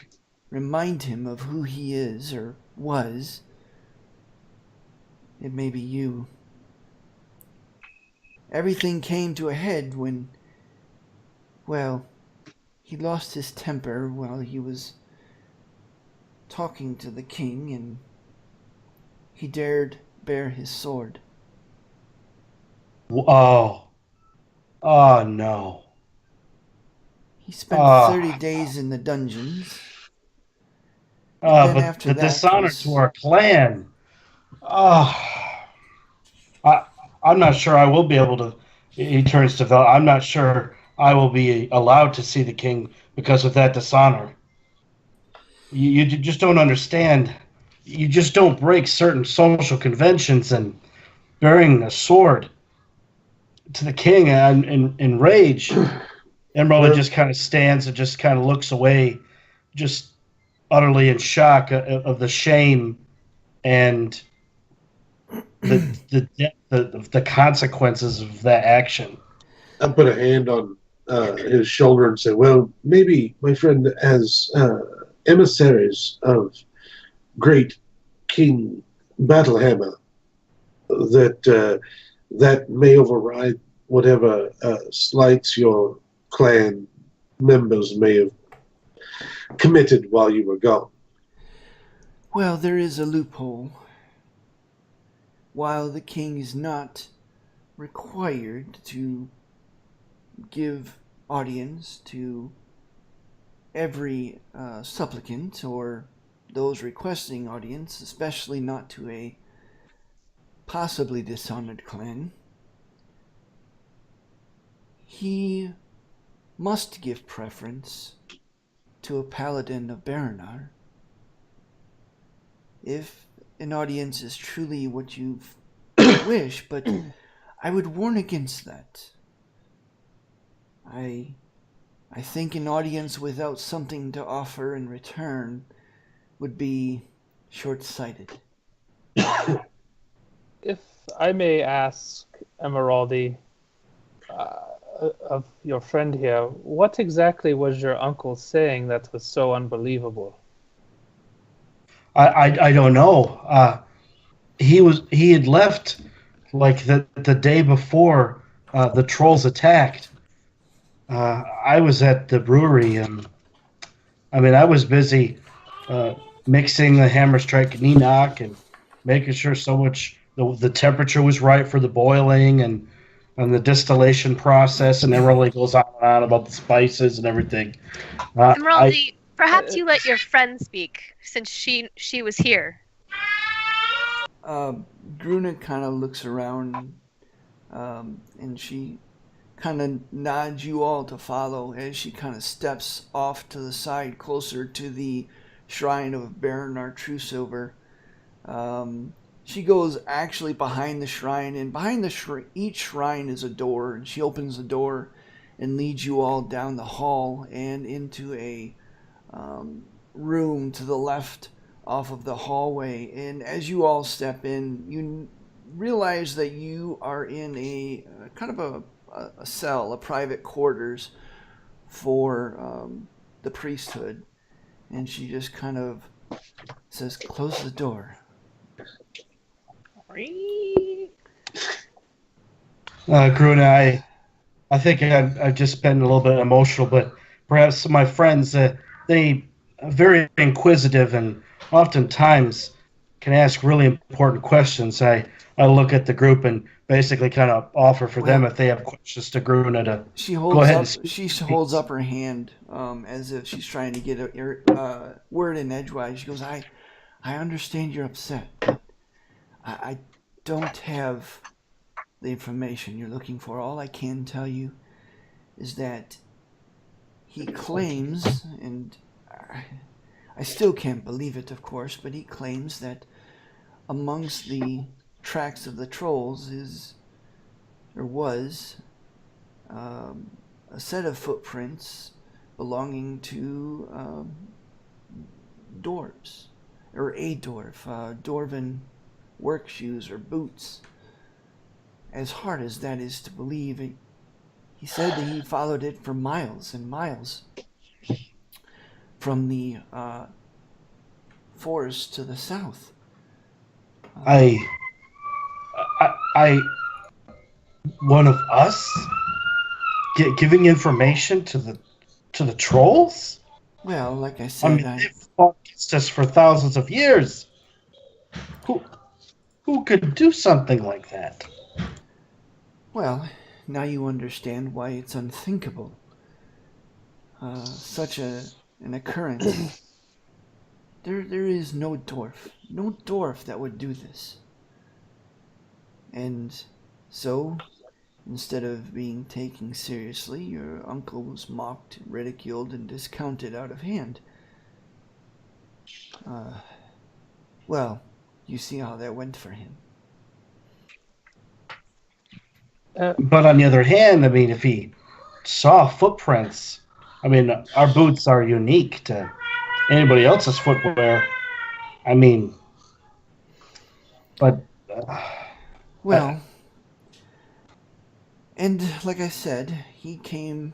remind him of who he is or was, it may be you. Everything came to a head when, well, he lost his temper while he was talking to the king, and he dared bare his sword. Oh no. He spent 30 days in the dungeons. Then but after the that dishonor to our clan. I'm not sure I will be able to. He turns to Vel. I'm not sure I will be allowed to see the king because of that dishonor. You just don't understand. You just don't break certain social conventions, and bearing a sword to the king in rage. Emeraldi just kind of stands and just kind of looks away, just utterly in shock of the shame and the consequences of that action. I put a hand on his shoulder and say, well, maybe, my friend, as emissaries of great King Battlehammer, that may override whatever slights your clan members may have committed while you were gone. Well, there is a loophole. While the king is not required to give audience to every supplicant or those requesting audience, especially not to a possibly dishonored clan, he must give preference to a paladin of Baranar. If an audience is truly what you wish, but I would warn against that. I think an audience without something to offer in return would be short-sighted. If I may ask, Emeraldi, of your friend here, what exactly was your uncle saying that was so unbelievable? I don't know. He had left like the day before the trolls attacked. I was at the brewery, and I mean I was busy mixing the hammer strike and Enoch and making sure the temperature was right for the boiling and the distillation process, and it really goes on and on about the spices and everything. Emeraldi, perhaps you let your friend speak since she was here. Gruna kind of looks around, and she kind of nods you all to follow as she kind of steps off to the side closer to the shrine of Baranar Truesilver. She goes actually behind the shrine, and behind each shrine is a door, and she opens the door and leads you all down the hall and into a room to the left off of the hallway. And as you all step in, you realize that you are in a kind of a cell, a private quarters for the priesthood. And she just kind of says, "Close the door." Gruna, I think I've just been a little bit emotional, but perhaps my friends, they are very inquisitive and oftentimes can ask really important questions. I look at the group and basically kind of offer for them if they have questions to Gruna to go ahead and speak. She holds up her hand as if she's trying to get a word in edgewise. She goes, I understand you're upset, but I don't have the information you're looking for. All I can tell you is that he claims, and I still can't believe it, of course, but he claims that amongst the tracks of the trolls was a set of footprints belonging to dwarves, or a dwarf, dwarven work shoes or boots. As hard as that is to believe, he said that he followed it for miles and miles from the forest to the south. I one of us giving information to the trolls? Well, like I said, I mean, they've fought against us for thousands of years. Who could do something like that? Well, now you understand why it's unthinkable. Such an occurrence. There is no dwarf that would do this. And so, instead of being taken seriously, your uncle was mocked, ridiculed, and discounted out of hand. Well, you see how that went for him. But on the other hand, I mean, if he saw footprints, I mean, our boots are unique to anybody else's footwear. I mean, but... well, and like I said, he came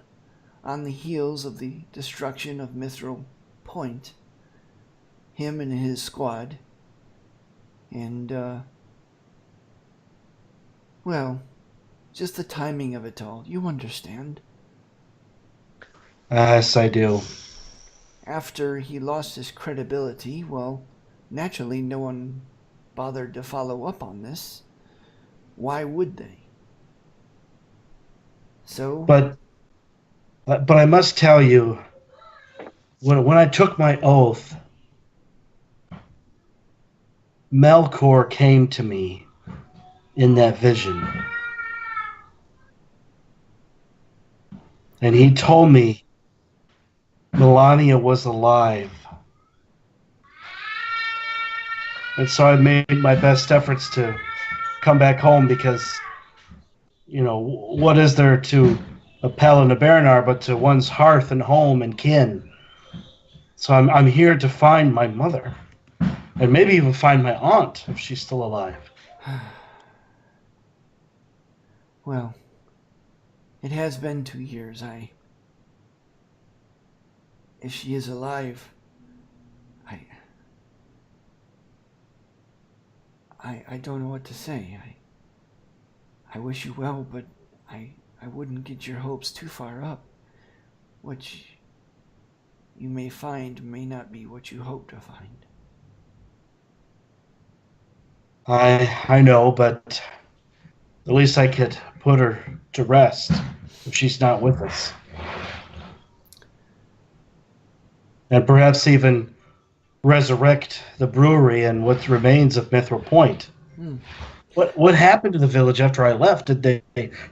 on the heels of the destruction of Mithril Point. Him and his squad. And, well, just the timing of it all. You understand. Yes, I do. After he lost his credibility, well, naturally no one bothered to follow up on this. Why would they? So... But I must tell you, when I took my oath, Melkor came to me in that vision. and he told me Melania was alive. And so I made my best efforts to come back home because, what is there to a Pell and a Baranar but to one's hearth and home and kin? So I'm here to find my mother, and maybe even find my aunt if she's still alive. Well, it has been 2 years. If she is alive, I don't know what to say. I wish you well, but I wouldn't get your hopes too far up. What you may find may not be what you hope to find. I know, but at least I could put her to rest if she's not with us. And perhaps even resurrect the brewery and what remains of Mithril Point. What happened to the village after I left? Did they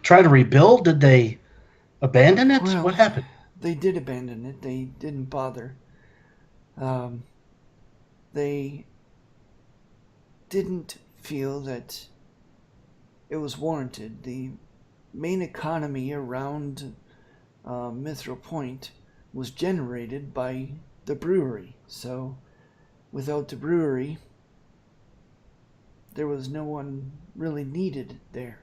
try to rebuild? Did they abandon it? Well, what happened? They did abandon it. They didn't bother. They didn't feel that it was warranted. The main economy around Mithril Point was generated by the brewery. So without the brewery, there was no one really needed there.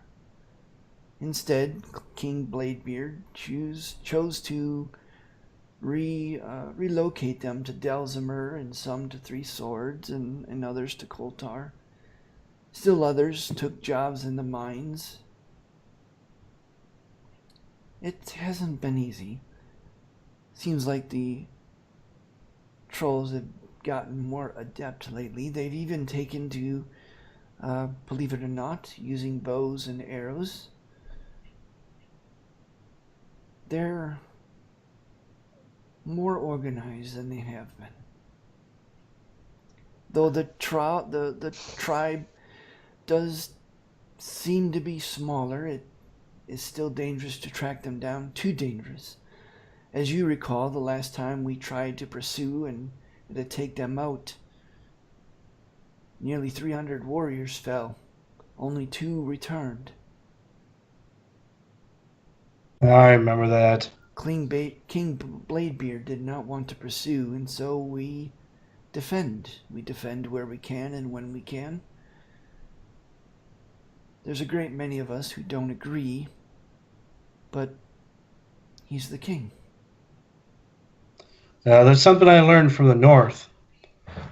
Instead, King Bladebeard chose to relocate them to Delzimer, and some to Three Swords, and others to Koltar. Still others took jobs in the mines. It hasn't been easy. Seems like the trolls have gotten more adept lately. They've even taken to, believe it or not, using bows and arrows. They're more organized than they have been. Though the tribe does seem to be smaller, it is still dangerous to track them down. Too dangerous. As you recall, the last time we tried to pursue and to take them out, nearly 300 warriors fell. Only 2 returned. I remember that. King Bladebeard did not want to pursue, and so we defend. We defend where we can and when we can. There's a great many of us who don't agree, but he's the king. There's something I learned from the north.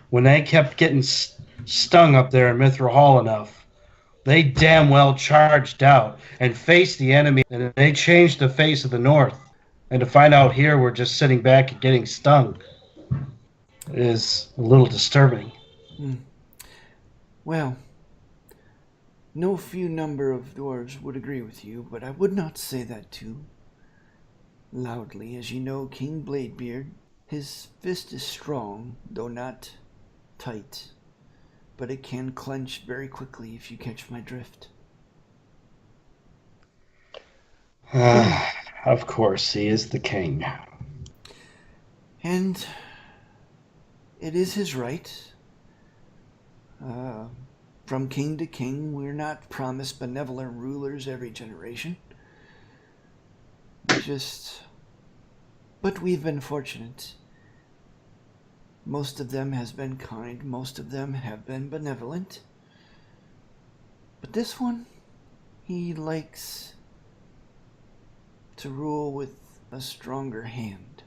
When they kept getting stung up there in Mithril Hall enough, they damn well charged out and faced the enemy, and they changed the face of the north. And to find out here we're just sitting back and getting stung is a little disturbing. Well, no few number of dwarves would agree with you, but I would not say that too loudly. As you know, King Bladebeard, his fist is strong, though not tight, but it can clench very quickly if you catch my drift. Of course, he is the king. And it is his right. From king to king, we're not promised benevolent rulers every generation. But we've been fortunate. Most of them has been kind, most of them have been benevolent. But this one, he likes to rule with a stronger hand.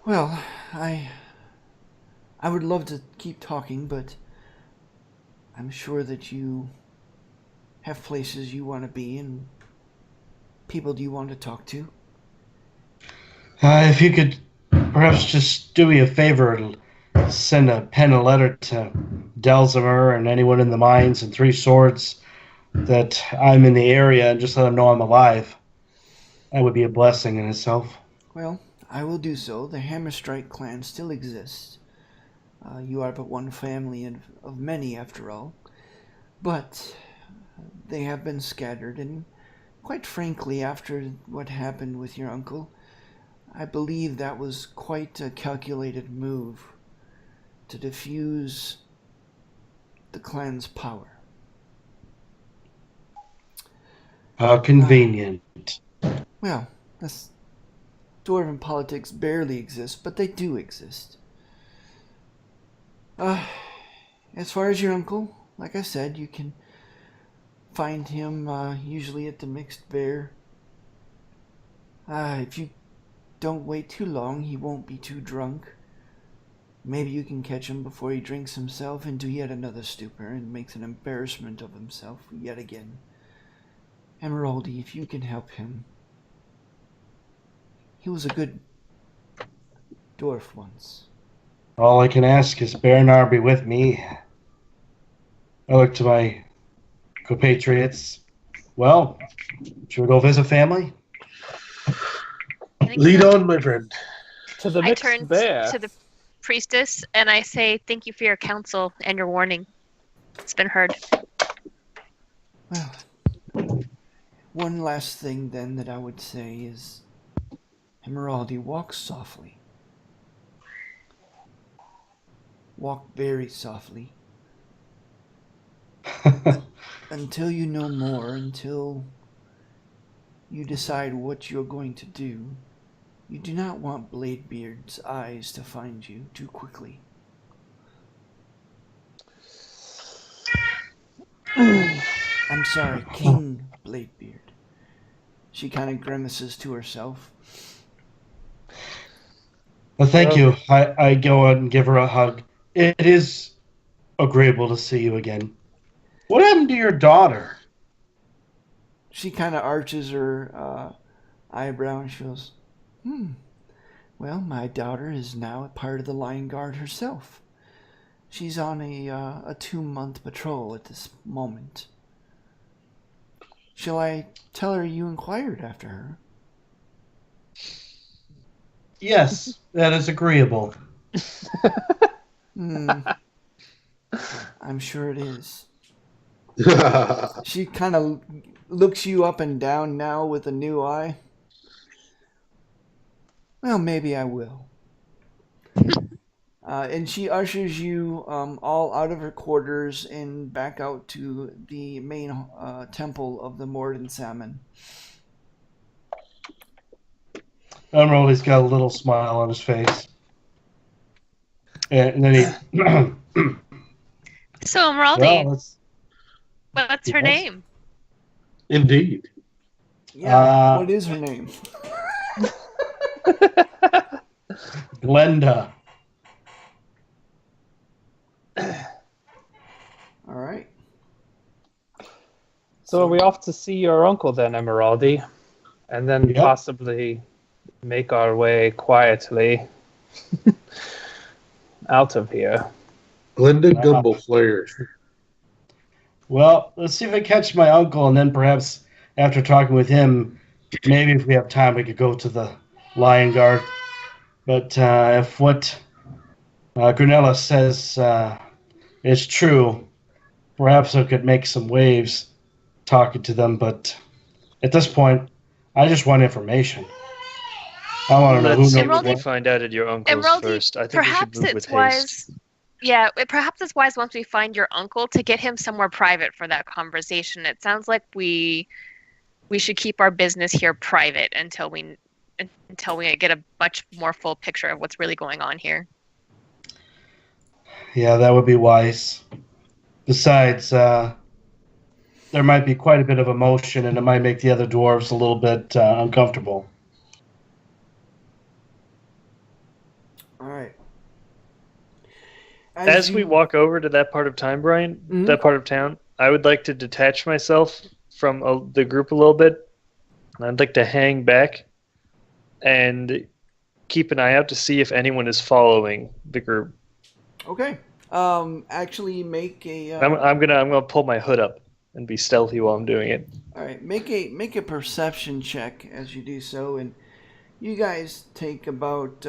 Well, I would love to keep talking, but I'm sure that you have places you want to be and people you want to talk to. If you could perhaps just do me a favor and send a pen and letter to Delzimer and anyone in the mines and Three Swords that I'm in the area, and just let them know I'm alive. That would be a blessing in itself. Well, I will do so. The Hammerstrike clan still exists. You are but one family of many, after all. But they have been scattered, and quite frankly, after what happened with your uncle, I believe that was quite a calculated move to diffuse the clan's power. How convenient. Well, that's, dwarven politics barely exist, but they do exist. As far as your uncle, like I said, you can find him usually at the Mixed Bear. If you don't wait too long, he won't be too drunk. Maybe you can catch him before he drinks himself into yet another stupor and makes an embarrassment of himself yet again. Emeraldi, if you can help him. He was a good dwarf once. All I can ask is Bernard be with me. I look to my compatriots. Well, should we go visit family? I think Lead so. on, my friend. To the I Mixed turn Bear. to the priestess and I say, "Thank you for your counsel and your warning. It's been heard." Well, one last thing then that I would say is, Emeraldi, walk softly. Walk very softly. Until you know more, until you decide what you're going to do, you do not want Bladebeard's eyes to find you too quickly. I'm sorry, King Bladebeard. She kind of grimaces to herself. Well, thank you. I go out and give her a hug. It is agreeable to see you again. What happened to your daughter? She kind of arches her eyebrow and she goes, Well, my daughter is now a part of the Lion Guard herself. She's on a 2-month patrol at this moment. Shall I tell her you inquired after her? Yes, that is agreeable. I'm sure it is. She kind of looks you up and down now with a new eye. Well, maybe I will. And she ushers you all out of her quarters and back out to the main temple of the Morden Salmon. Emeraldi's got a little smile on his face. And then he... So, Emeraldi, well, what's her yes. name? Indeed. Yeah, what is her name? Glenda. All right. So are we off to see your uncle then, Emeraldi? And then Yep. possibly make our way quietly out of here. Glenda Gumbleflare. Well, let's see if I catch my uncle, and then perhaps after talking with him, maybe if we have time, we could go to the Lion Guard. But if what Grunella says is true, perhaps I could make some waves talking to them. But at this point, I just want information. I want to know who Let's see knows what we what. find out at your uncle's Emeraldi, first. I think we should perhaps move with it's haste. wise. Yeah, perhaps it's wise once we find your uncle to get him somewhere private for that conversation. It sounds like we should keep our business here private until we get a much more full picture of what's really going on here. Yeah, that would be wise. Besides, there might be quite a bit of emotion, and it might make the other dwarves a little bit uncomfortable. All right. As we walk over to that part of time, Brian, that part of town, I would like to detach myself from the group a little bit. I'd like to hang back and keep an eye out to see if anyone is following the group. Okay. Actually, make a. I'm gonna pull my hood up and be stealthy while I'm doing it. All right. Make a perception check as you do so, and you guys take about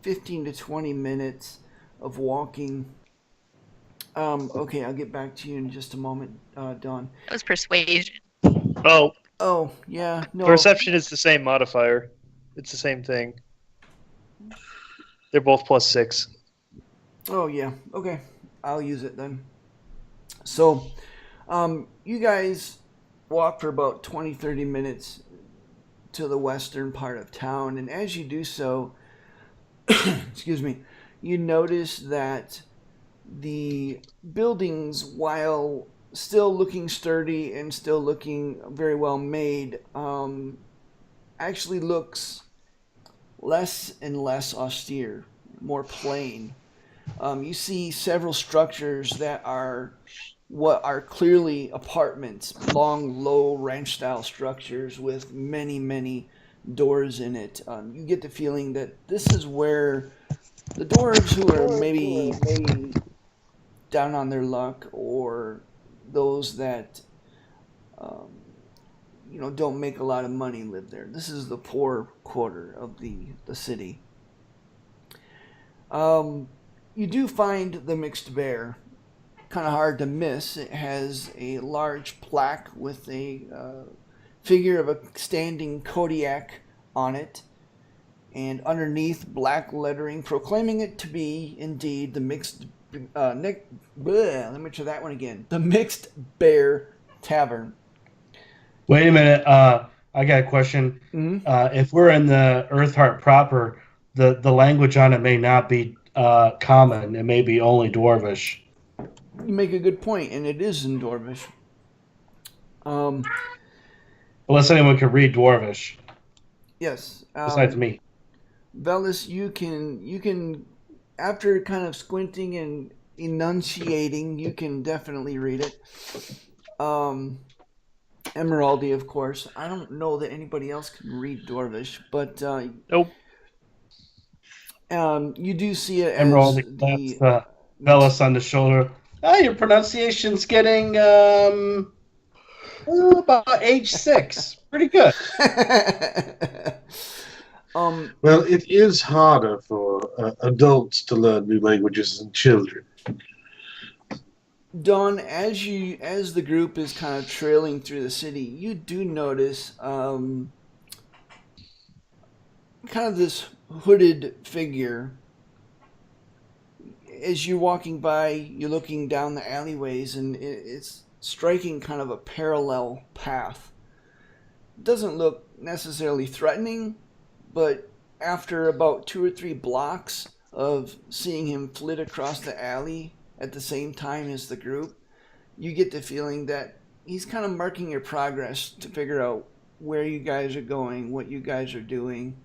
15 to 20 minutes of walking Okay, I'll get back to you in just a moment, Dawn. That was persuasion. Oh, Oh, yeah, no. perception is the same modifier. It's the same thing. They're both +6. Oh, yeah. Okay, I'll use it then. So, you guys walk for about 20, 30 minutes to the western part of town, and as you do so, excuse me, you notice that the buildings, while still looking sturdy and still looking very well made, actually looks less and less austere, more plain. You see several structures that are what are clearly apartments, long, low ranch-style structures with many, many doors in it. You get the feeling that this is where the dwarves who are maybe down on their luck, or those that don't make a lot of money live there. This is the poor quarter of the city. You do find the mixed bear kind of hard to miss. It has a large plaque with a figure of a standing Kodiak on it, and underneath black lettering proclaiming it to be indeed the mixed let me try that one again. The Mixed Bear Tavern. Wait a minute. I got a question. Mm-hmm. If we're in the Eartheart proper, the language on it may not be common. It may be only Dwarvish. You make a good point, and it is in Dwarvish. Unless anyone can read Dwarvish. Yes. Besides me. Velis, you can after kind of squinting and enunciating, you can definitely read it. Emeraldi, of course. I don't know that anybody else can read Dwarvish, but Nope. You do see it Emeraldi as claps Velis on the shoulder. Your pronunciation's getting about age 6. Pretty good. Well, it is harder for adults to learn new languages than children. Dawn, as the group is kind of trailing through the city, you do notice kind of this hooded figure. As you're walking by, you're looking down the alleyways, and it's striking kind of a parallel path. It doesn't look necessarily threatening, but after about 2 or 3 blocks of seeing him flit across the alley at the same time as the group, you get the feeling that he's kind of marking your progress to figure out where you guys are going, what you guys are doing.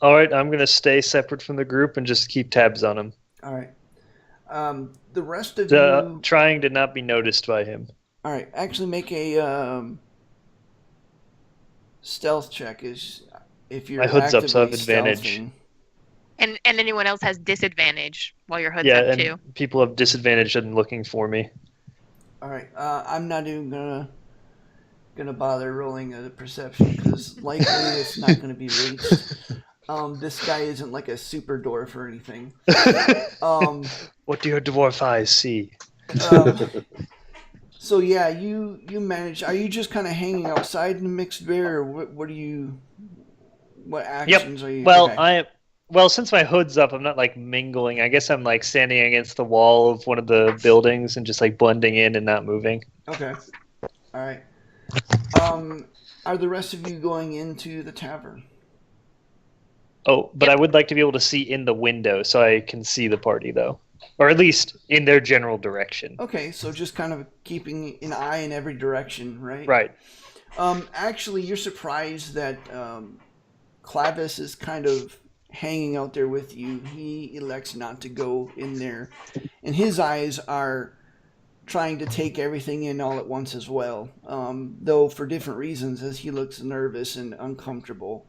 All right, I'm going to stay separate from the group and just keep tabs on him. All right. The rest of you... Trying to not be noticed by him. All right, actually make a stealth check if you're My hood's up, so I have actively advantage. stealthing. And anyone else has disadvantage while your hood's Yeah, up and too. people have disadvantage in looking for me. All right, I'm not even gonna bother rolling a perception because likely it's not gonna be reached. This guy isn't like a super dwarf or anything. What do your dwarf eyes see? So yeah, you manage. Are you just kind of hanging outside in the mixed bear, or what do you? What actions are you? Well, okay. since my hood's up, I'm not like mingling. I guess I'm like standing against the wall of one of the buildings and just like blending in and not moving. Okay. All right. Are the rest of you going into the tavern? Oh, but I would like to be able to see in the window so I can see the party, though. Or at least in their general direction. Okay, so just kind of keeping an eye in every direction, right? Right. Actually, you're surprised that Clavis is kind of hanging out there with you. He elects not to go in there. And his eyes are trying to take everything in all at once as well. Though for different reasons, as he looks nervous and uncomfortable.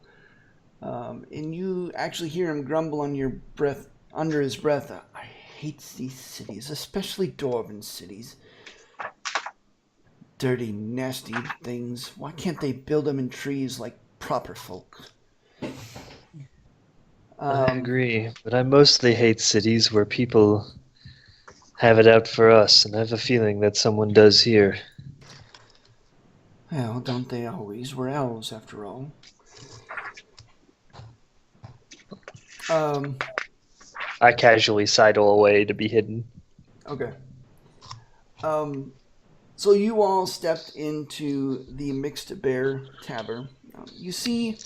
And you actually hear him grumble under his breath. I hate these cities, especially dwarven cities. Dirty, nasty things. Why can't they build them in trees like proper folk? I agree, but I mostly hate cities where people have it out for us, and I have a feeling that someone does here. Well, don't they always? We're elves, after all. I casually sidle away to be hidden. Okay. So you all stepped into the Mixed Bear Tavern. You see,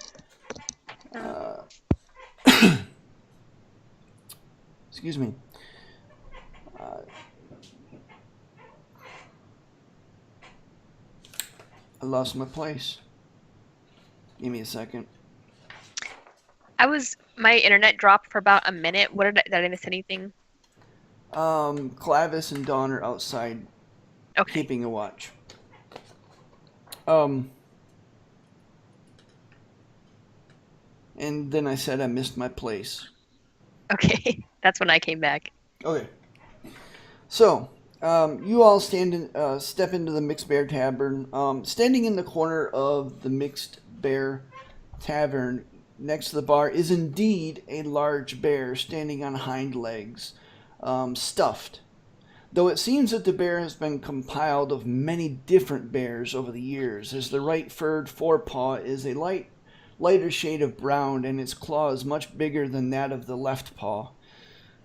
excuse me. I lost my place. Give me a second. My internet dropped for about a minute. Did I miss anything? Clavis and Dawn are outside Okay. keeping a watch. And then I said I missed my place. Okay. That's when I came back. Okay. So, you all step into the Mixed Bear Tavern. Standing in the corner of the Mixed Bear Tavern, next to the bar, is indeed a large bear standing on hind legs, stuffed. Though it seems that the bear has been compiled of many different bears over the years, as the right furred forepaw is a lighter shade of brown, and its claw is much bigger than that of the left paw.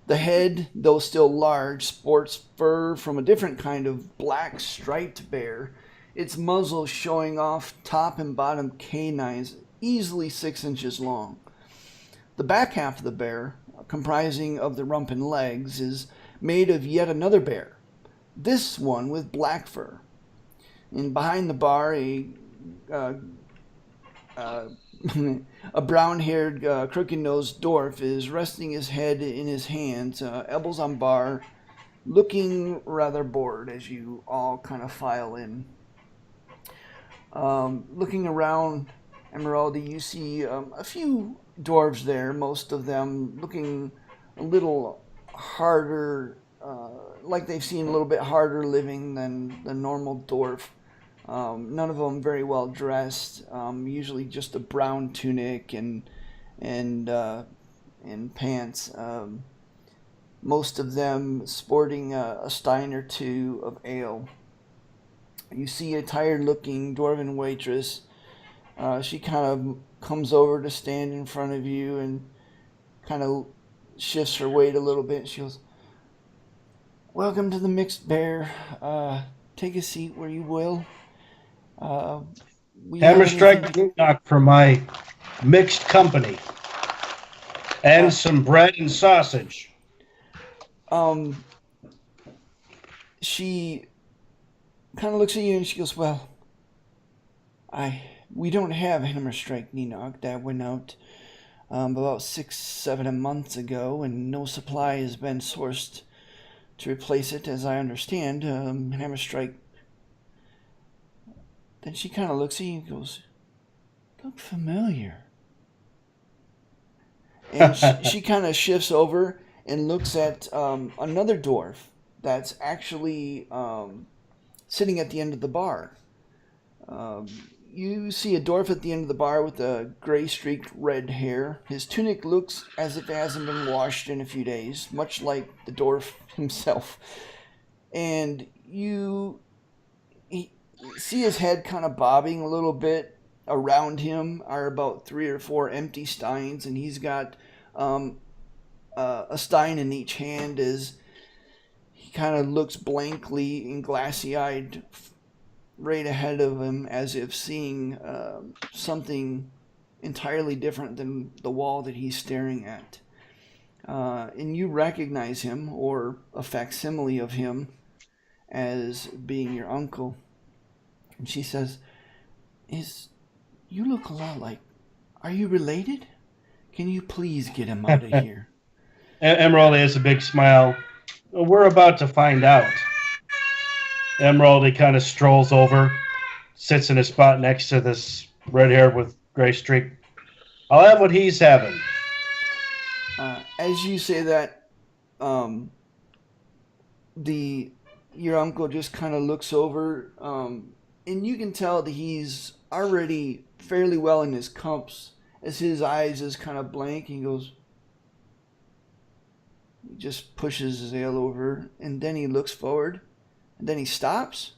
The head, though still large, sports fur from a different kind of black striped bear, its muzzle showing off top and bottom canines easily 6 inches long. The back half of the bear, comprising of the rump and legs, is made of yet another bear, this one with black fur. And behind the bar, a brown-haired, crooked-nosed dwarf is resting his head in his hands, elbows on bar, looking rather bored as you all kind of file in. Looking around Emeraldi, you see a few dwarves there, most of them looking a little harder, like they've seen a little bit harder living than the normal dwarf. None of them very well dressed. Usually just a brown tunic and pants. Most of them sporting a stein or two of ale. You see a tired-looking dwarven waitress. She kind of comes over to stand in front of you and kind of shifts her weight a little bit. She goes, "Welcome to the Mixed Bear. Take a seat where you will. Hammer strike knock for my mixed company. And some bread and sausage." She kind of looks at you and she goes, "Well, we don't have Hammer Strike Ninoc. That went out about 6-7 months ago, and no supply has been sourced to replace it, as I understand. Hammer Strike." Then she kind of looks at you and goes, "Look familiar." And she kind of shifts over and looks at another dwarf that's actually sitting at the end of the bar. You see a dwarf at the end of the bar with a gray streaked red hair. His tunic looks as if it hasn't been washed in a few days, much like the dwarf himself. And you see his head kind of bobbing a little bit. Around him are about 3 or 4 empty steins, and he's got a stein in each hand as he kind of looks blankly and glassy-eyed right ahead of him, as if seeing something entirely different than the wall that he's staring at. And you recognize him, or a facsimile of him, as being your uncle. And she says, "You look a lot like... Are you related? Can you please get him out of here?" Emeraldi has a big smile. "We're about to find out." Emeraldi kind of strolls over, sits in a spot next to this red hair with gray streak. "I'll have what he's having." As you say that, your uncle just kind of looks over, and you can tell that he's already fairly well in his cups, as his eyes is kind of blank. He goes, He just pushes his ale over, and then he looks forward, and then he stops,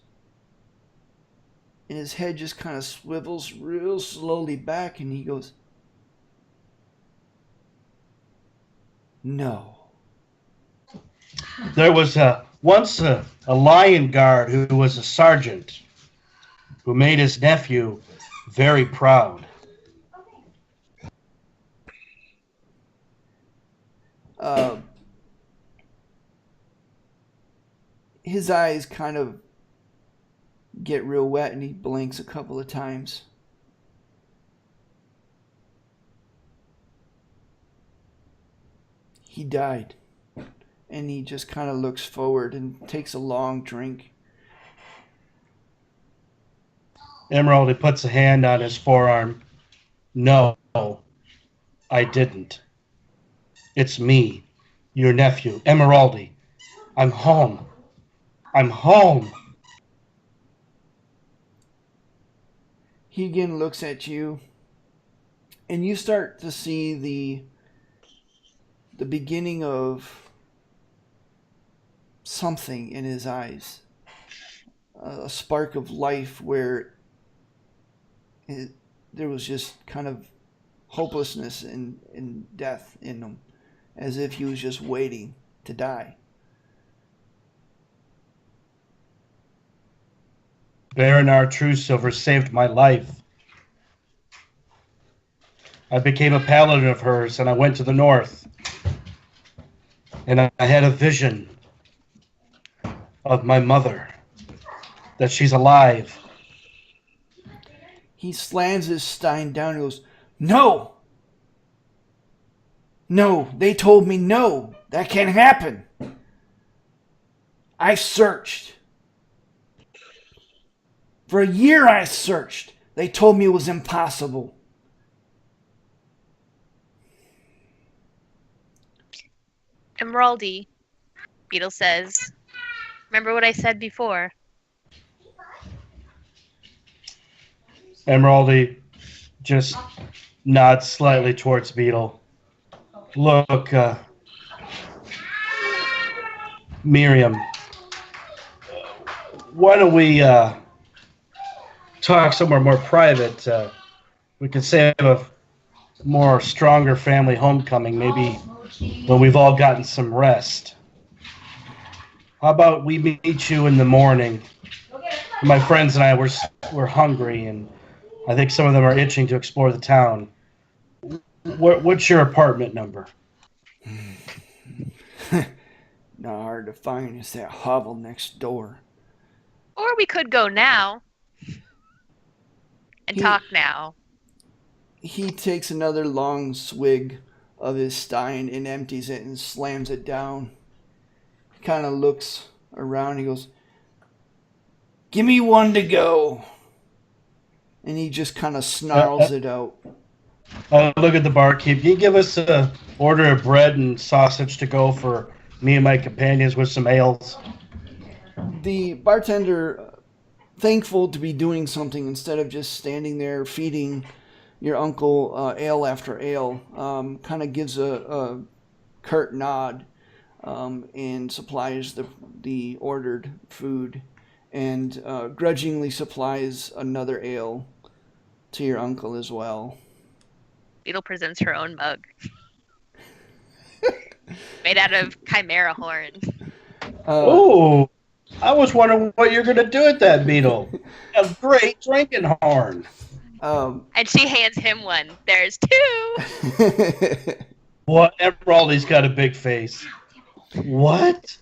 and his head just kind of swivels real slowly back, and he goes, "No." There was once a lion guard who was a sergeant who made his nephew very proud. His eyes kind of get real wet, and he blinks a couple of times. He died. And he just kind of looks forward and takes a long drink. Emeraldi puts a hand on his forearm. No, I didn't. It's me, your nephew, Emeraldi. I'm home. I'm home. He again looks at you, and you start to see the beginning of something in his eyes, a spark of life where there was just kind of hopelessness and death in him, as if he was just waiting to die. Baron R. True Silver saved my life. I became a paladin of hers, and I went to the north. And I had a vision of my mother, that she's alive. He slams his stein down and goes, "No! No, they told me no, that can't happen. I searched. For a year I searched. They told me it was impossible." Emeraldi, Beetle says, "Remember what I said before?" Emeraldi just nods slightly towards Beetle. Look, Miriam, why don't we talk somewhere more private? We could save a more stronger family homecoming, maybe when we've all gotten some rest. How about we meet you in the morning? My friends and I we're hungry, and I think some of them are itching to explore the town. What's your apartment number? Not hard to find. It's that hovel next door. Or we could go now and talk now. He takes another long swig of his stein and empties it and slams it down. He kind of looks around. He goes, "Give me one to go." And he just kind of snarls it out. Look at the barkeep. Can you give us an order of bread and sausage to go for me and my companions with some ales? The bartender, thankful to be doing something instead of just standing there feeding your uncle ale after ale, kind of gives a curt nod and supplies the ordered food, and grudgingly supplies another ale to your uncle as well. Beetle presents her own mug. Made out of chimera horn. Oh, I was wondering what you're going to do with that, Beetle. A great drinking horn. And she hands him one. There's two. What? Emeraldi's got a big face. What?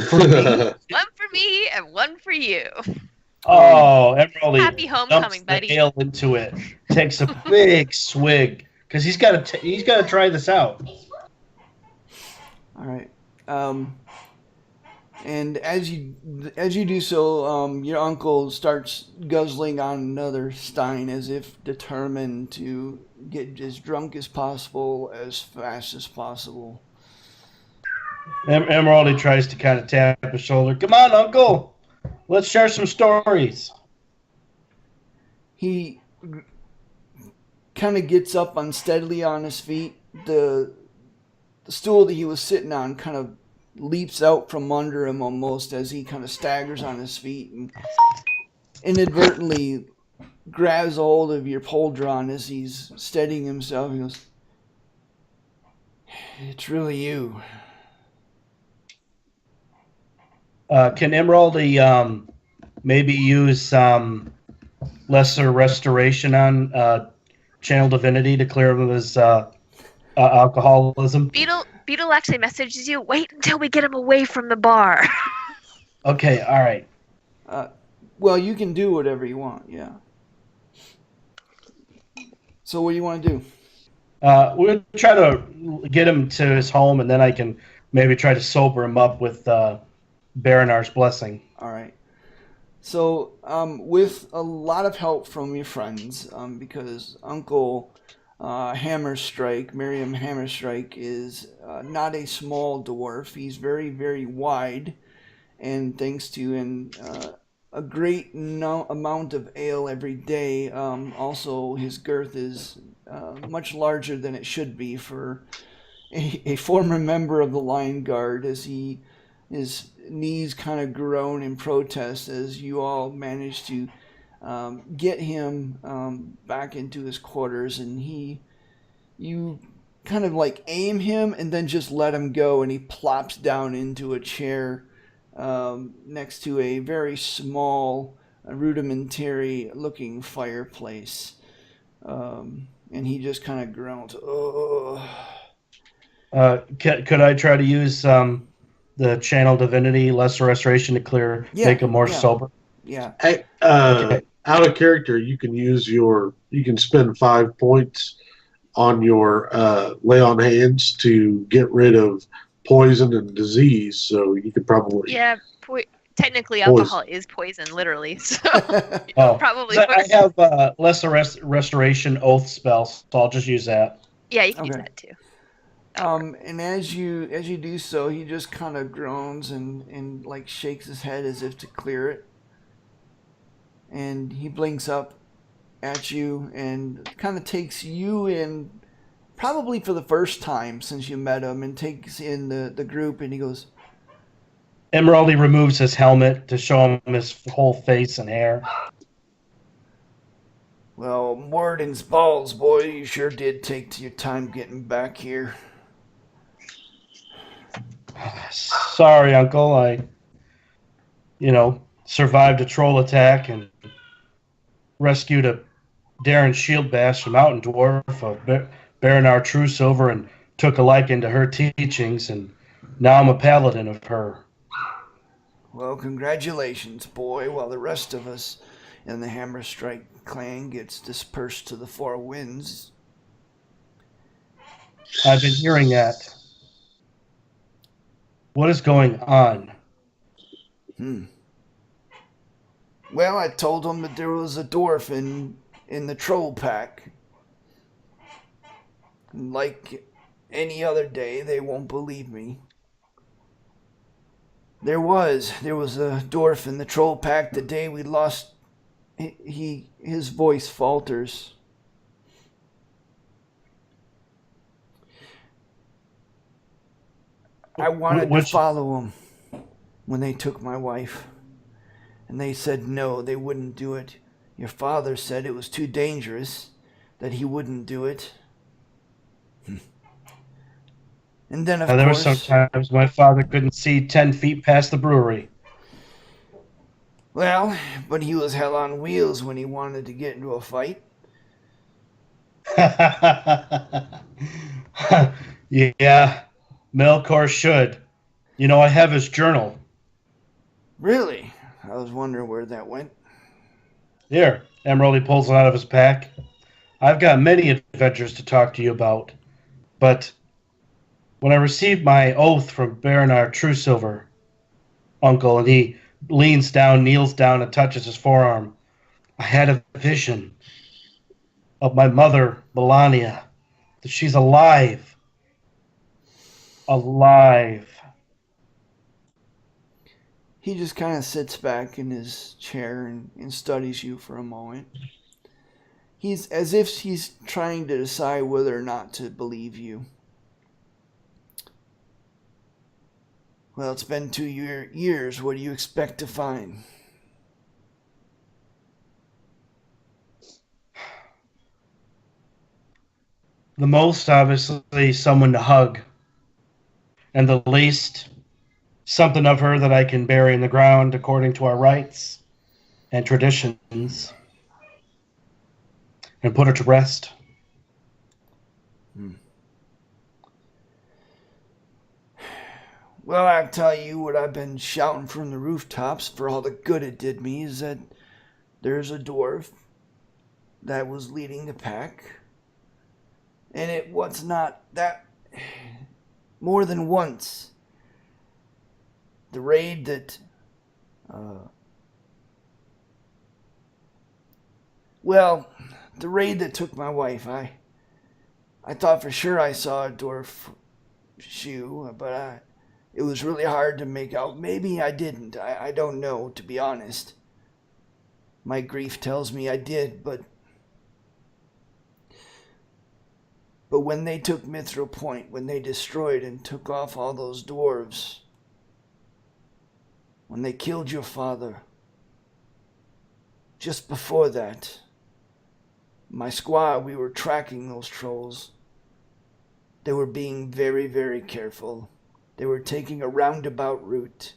For me? One for me and one for you. Oh, Emeraldi Happy homecoming, dumps buddy. the ale into it. Takes a big swig because he's got to try this out. All right. And as you do so, your uncle starts guzzling on another stein as if determined to get as drunk as possible as fast as possible. Emeraldi tries to kind of tap his shoulder. Come on, Uncle. Let's share some stories. He kind of gets up unsteadily on his feet. The the stool that he was sitting on kind of leaps out from under him almost as he kind of staggers on his feet and inadvertently grabs a hold of your pauldron as he's steadying himself. He goes, "It's really you." Can Emeraldi maybe use lesser restoration on Channel Divinity to clear him of his alcoholism? Beetle actually messages you, wait until we get him away from the bar. Okay, all right. Well, you can do whatever you want, yeah. So what do you want to do? We'll try to get him to his home, and then I can maybe try to sober him up with Baranar's blessing. All right. So, with a lot of help from your friends, because Uncle Hammerstrike, Miriam Hammerstrike, is not a small dwarf. He's very, very wide, and thanks to a great amount of ale every day, also his girth is much larger than it should be for a former member of the Lion Guard, as his knees kind of groan in protest as you all manage to get him back into his quarters, and you kind of like aim him and then just let him go, and he plops down into a chair next to a very small, rudimentary looking fireplace, and he just kind of groans. Oh. Could I try to use the Channel Divinity Lesser Restoration to make him more sober? Yeah. Hey, Okay. out of character, you can spend 5 points on your lay on hands to get rid of poison and disease. So you could probably Technically alcohol is poison, literally. So probably. So I have Lesser Restoration Oath spells, so I'll just use that. Yeah, you can use that too. And as you do so, he just kind of groans and like shakes his head as if to clear it. And he blinks up at you and kind of takes you in, probably for the first time since you met him, and takes in the group, and he goes, Emeraldi removes his helmet to show him his whole face and hair. "Well, Morden's balls, boy, you sure did take your time getting back here." Sorry, Uncle. I survived a troll attack and rescued a Darren Shieldbash, a mountain dwarf, of Baranar Truesilver, and took a liking to her teachings, and now I'm a paladin of her. "Well, congratulations, boy, while the rest of us in the Hammerstrike clan gets dispersed to the four winds." I've been hearing that. What is going on? Well, I told him that there was a dwarf in the troll pack. Like any other day, they won't believe me. There was a dwarf in the troll pack the day we lost. His voice falters. I wanted to follow him when they took my wife, and they said no, they wouldn't do it. Your father said it was too dangerous, that he wouldn't do it. And then, of course, there were some times my father couldn't see 10 feet past the brewery. Well, but he was hell on wheels when he wanted to get into a fight. Yeah, Melkor should. I have his journal. Really? I was wondering where that went. Here, Emeraldi pulls it out of his pack. I've got many adventures to talk to you about, but when I received my oath from Baranar Truesilver, Uncle, and he leans down, kneels down, and touches his forearm, I had a vision of my mother, Melania, that she's alive. Alive. He just kind of sits back in his chair and studies you for a moment. He's as if he's trying to decide whether or not to believe you. Well, it's been 2 years. What do you expect to find? The most, obviously, someone to hug. And the least, something of her that I can bury in the ground according to our rites and traditions and put her to rest. Well, I'll tell you what I've been shouting from the rooftops for all the good it did me is that there's a dwarf that was leading the pack. And it was not that more than once. The raid that the raid that took my wife, I thought for sure I saw a dwarf shoe, but it was really hard to make out. Maybe I didn't. I don't know, to be honest. My grief tells me I did, but when they took Mithril Point, when they destroyed and took off all those dwarves, when they killed your father, just before that, my squad, we were tracking those trolls. They were being very, very careful. They were taking a roundabout route,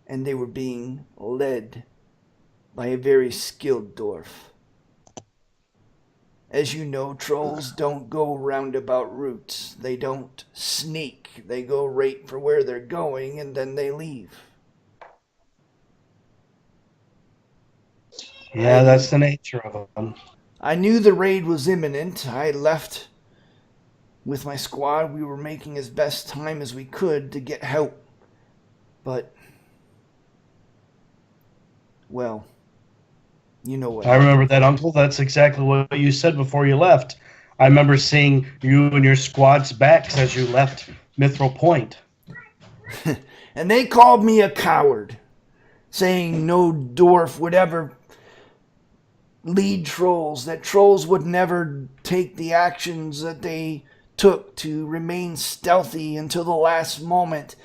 and they were being led by a very skilled dwarf. As you know, trolls don't go roundabout routes. They don't sneak. They go right for where they're going, and then they leave. Yeah, that's the nature of them. I knew the raid was imminent. I left with my squad. We were making as best time as we could to get help. But, well, you know what I remember that, Uncle. That's exactly what you said before you left. I remember seeing you and your squad's backs as you left Mithril Point. And they called me a coward, saying no dwarf would ever lead trolls, that trolls would never take the actions that they took to remain stealthy until the last moment.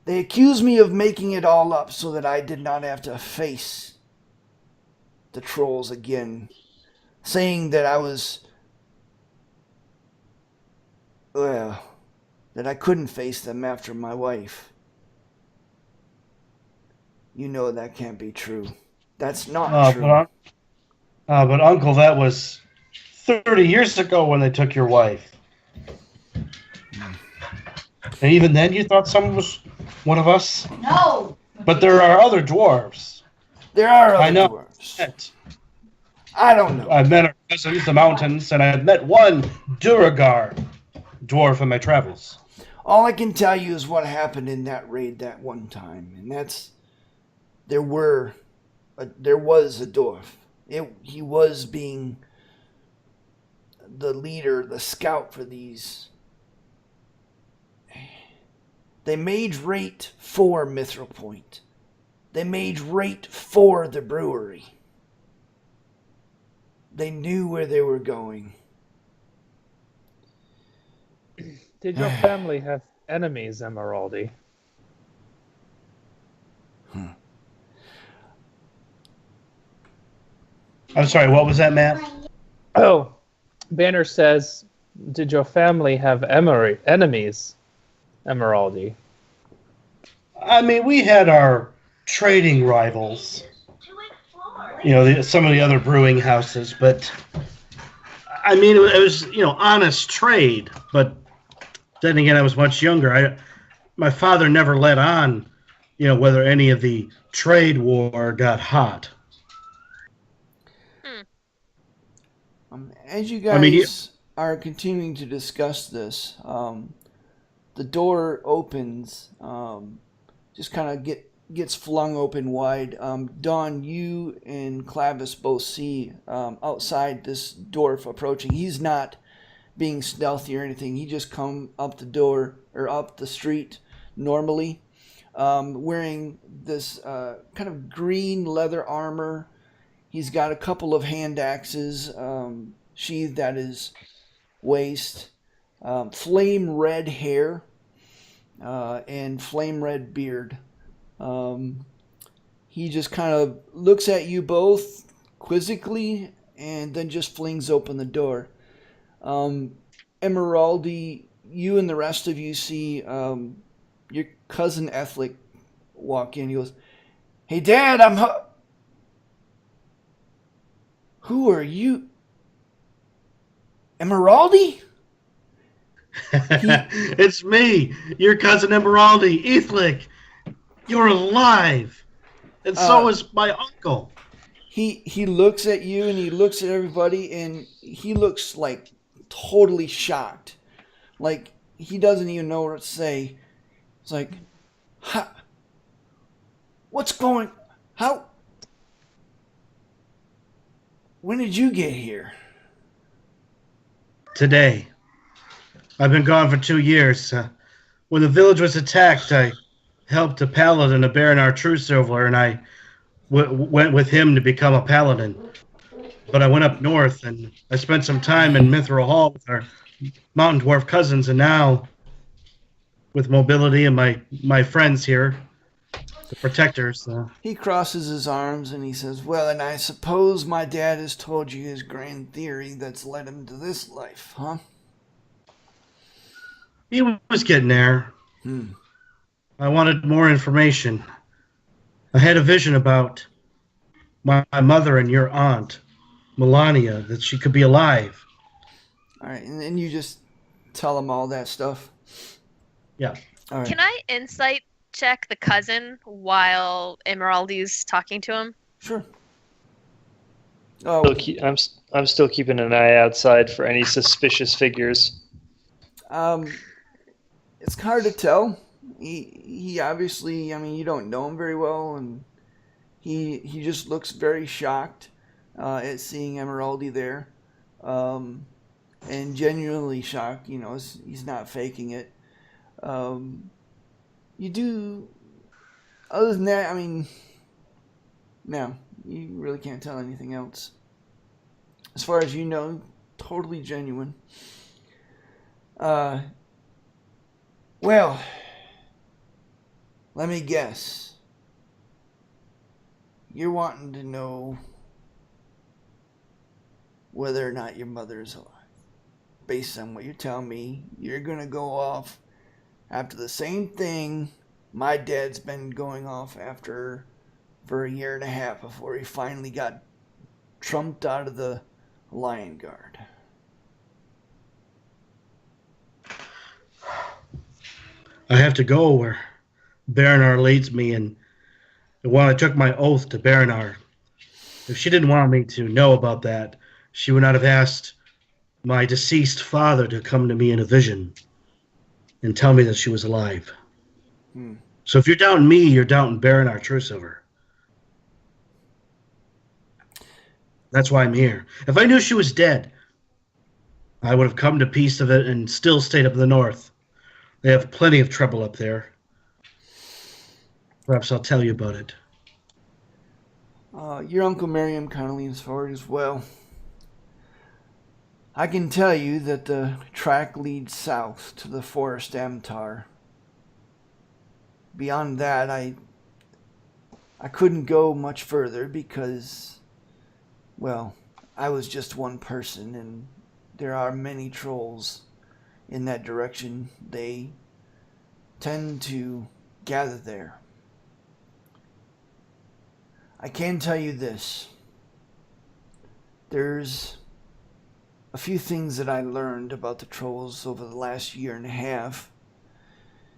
They accused me of making it all up so that I did not have to face the trolls again, saying that that I couldn't face them after my wife. You know that can't be true. That's not true. But Uncle, that was 30 years ago when they took your wife. And even then you thought someone was one of us? No. But there are other dwarves. There are other I know. dwarves. I don't know. I've met our cousins, the mountains, and I've met one Duragar dwarf in my travels. All I can tell you is what happened in that raid that one time, and that's there was a dwarf. He was being the leader, the scout for these. They made right for Mithril Point. They made right for the brewery. They knew where they were going. Did your family have enemies, Emeraldi? I'm sorry, what was that, Matt? Oh, Banner says, did your family have enemies, Emeraldi? I mean, we had our trading rivals. You know, some of the other brewing houses, but I mean, it was, honest trade. But then again, I was much younger. My father never let on, whether any of the trade war got hot. As you guys are continuing to discuss this, the door opens, just kind of gets flung open wide. Dawn, you and Clavis both see outside this dwarf approaching. He's not being stealthy or anything. He just come up the door or up the street normally, wearing this kind of green leather armor. He's got a couple of hand axes sheathed at his waist, flame red hair. and flame red beard. He just kind of looks at you both quizzically and then just flings open the door. Emeraldi, you and the rest of you see your cousin Ethlic walk in. He goes, "Hey, Dad, Who are you? Emeraldi?" It's me, your cousin Emeraldi, Ethlic. You're alive, and so is my uncle. He looks at you and he looks at everybody and he looks like totally shocked, like he doesn't even know what to say. It's like, what's going? How? When did you get here? Today. I've been gone for 2 years. When the village was attacked, I helped a paladin, a Baronar true silver, and I went with him to become a paladin. But I went up north, and I spent some time in Mithril Hall with our mountain dwarf cousins, and now, with mobility and my friends here, the protectors. He crosses his arms and he says, "Well, and I suppose my dad has told you his grand theory that's led him to this life, huh?" He was getting there. I wanted more information. I had a vision about my mother and your aunt, Melania, that she could be alive. All right, and then you just tell him all that stuff. Yeah. All right. Can I insight check the cousin while Emeraldi's talking to him? Sure. Oh, I'm still keeping an eye outside for any suspicious figures. It's hard to tell. He obviously, I mean, you don't know him very well, and he just looks very shocked at seeing Emeraldi there, and genuinely shocked. You know, he's not faking it. You do. Other than that, I mean, no, you really can't tell anything else. As far as you know, totally genuine. Well, let me guess. You're wanting to know whether or not your mother is alive. Based on what you're telling me, you're going to go off after the same thing my dad's been going off after for 1.5 years before he finally got trumped out of the Lion Guard. I have to go where Baronar leads me, and while I took my oath to Baronar, if she didn't want me to know about that, she would not have asked my deceased father to come to me in a vision and tell me that she was alive. So if you're doubting me, you're doubting Baronar Truesilver. That's why I'm here. If I knew she was dead, I would have come to peace of it and still stayed up in the north. They have plenty of trouble up there. Perhaps I'll tell you about it. Your Uncle Miriam kind of leans forward as well. I can tell you that the track leads south to the Forest Amtar. Beyond that, I couldn't go much further because, well, I was just one person, and there are many trolls in that direction. They tend to gather there. I can tell you this. There's a few things that I learned about the trolls over the last 1.5 years.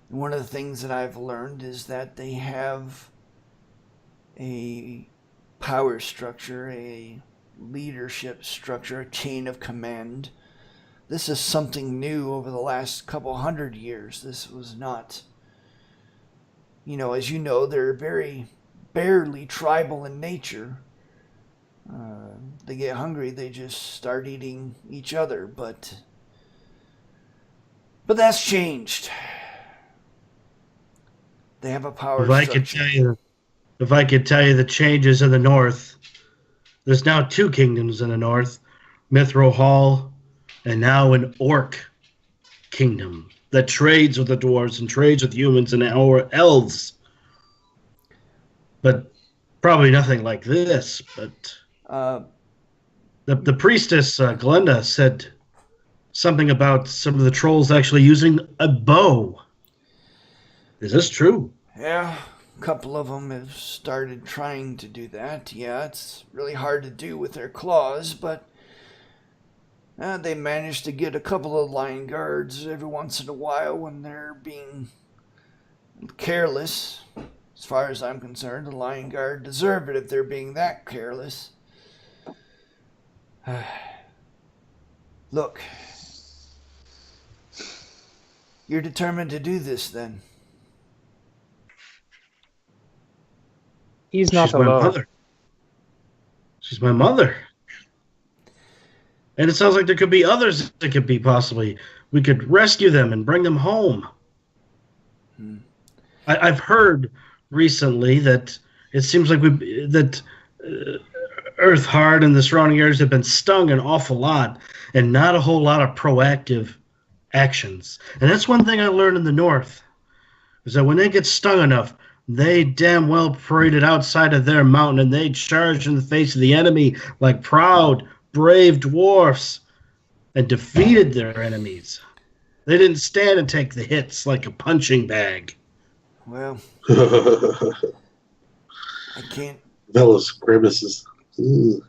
And one of the things that I've learned is that they have a power structure, a leadership structure, a chain of command. This is something new over the last couple 100 years. This was not, as you know, they're very barely tribal in nature. They get hungry, they just start eating each other, but that's changed. They have a power structure. If I could tell you the changes in the north, there's now 2 kingdoms in the north, Mithril Hall and now an orc kingdom. that trades with the dwarves and trades with humans and or elves. But probably nothing like this. But the priestess, Glenda, said something about some of the trolls actually using a bow. Is this true? Yeah, a couple of them have started trying to do that. Yeah, it's really hard to do with their claws, but they manage to get a couple of lion guards every once in a while when they're being careless. As far as I'm concerned, the lion guard deserve it if they're being that careless. Look, you're determined to do this then. He's not She's my alone. mother. She's my mother. And it sounds like there could be others that could be possibly. We could rescue them and bring them home. I've heard recently that it seems like Eartheart and the surrounding areas have been stung an awful lot and not a whole lot of proactive actions. And that's one thing I learned in the North, is that when they get stung enough, they damn well paraded outside of their mountain and they charged in the face of the enemy like proud, brave dwarfs and defeated their enemies. They didn't stand and take the hits like a punching bag. Well, I can't. Velas grimaces. Ooh.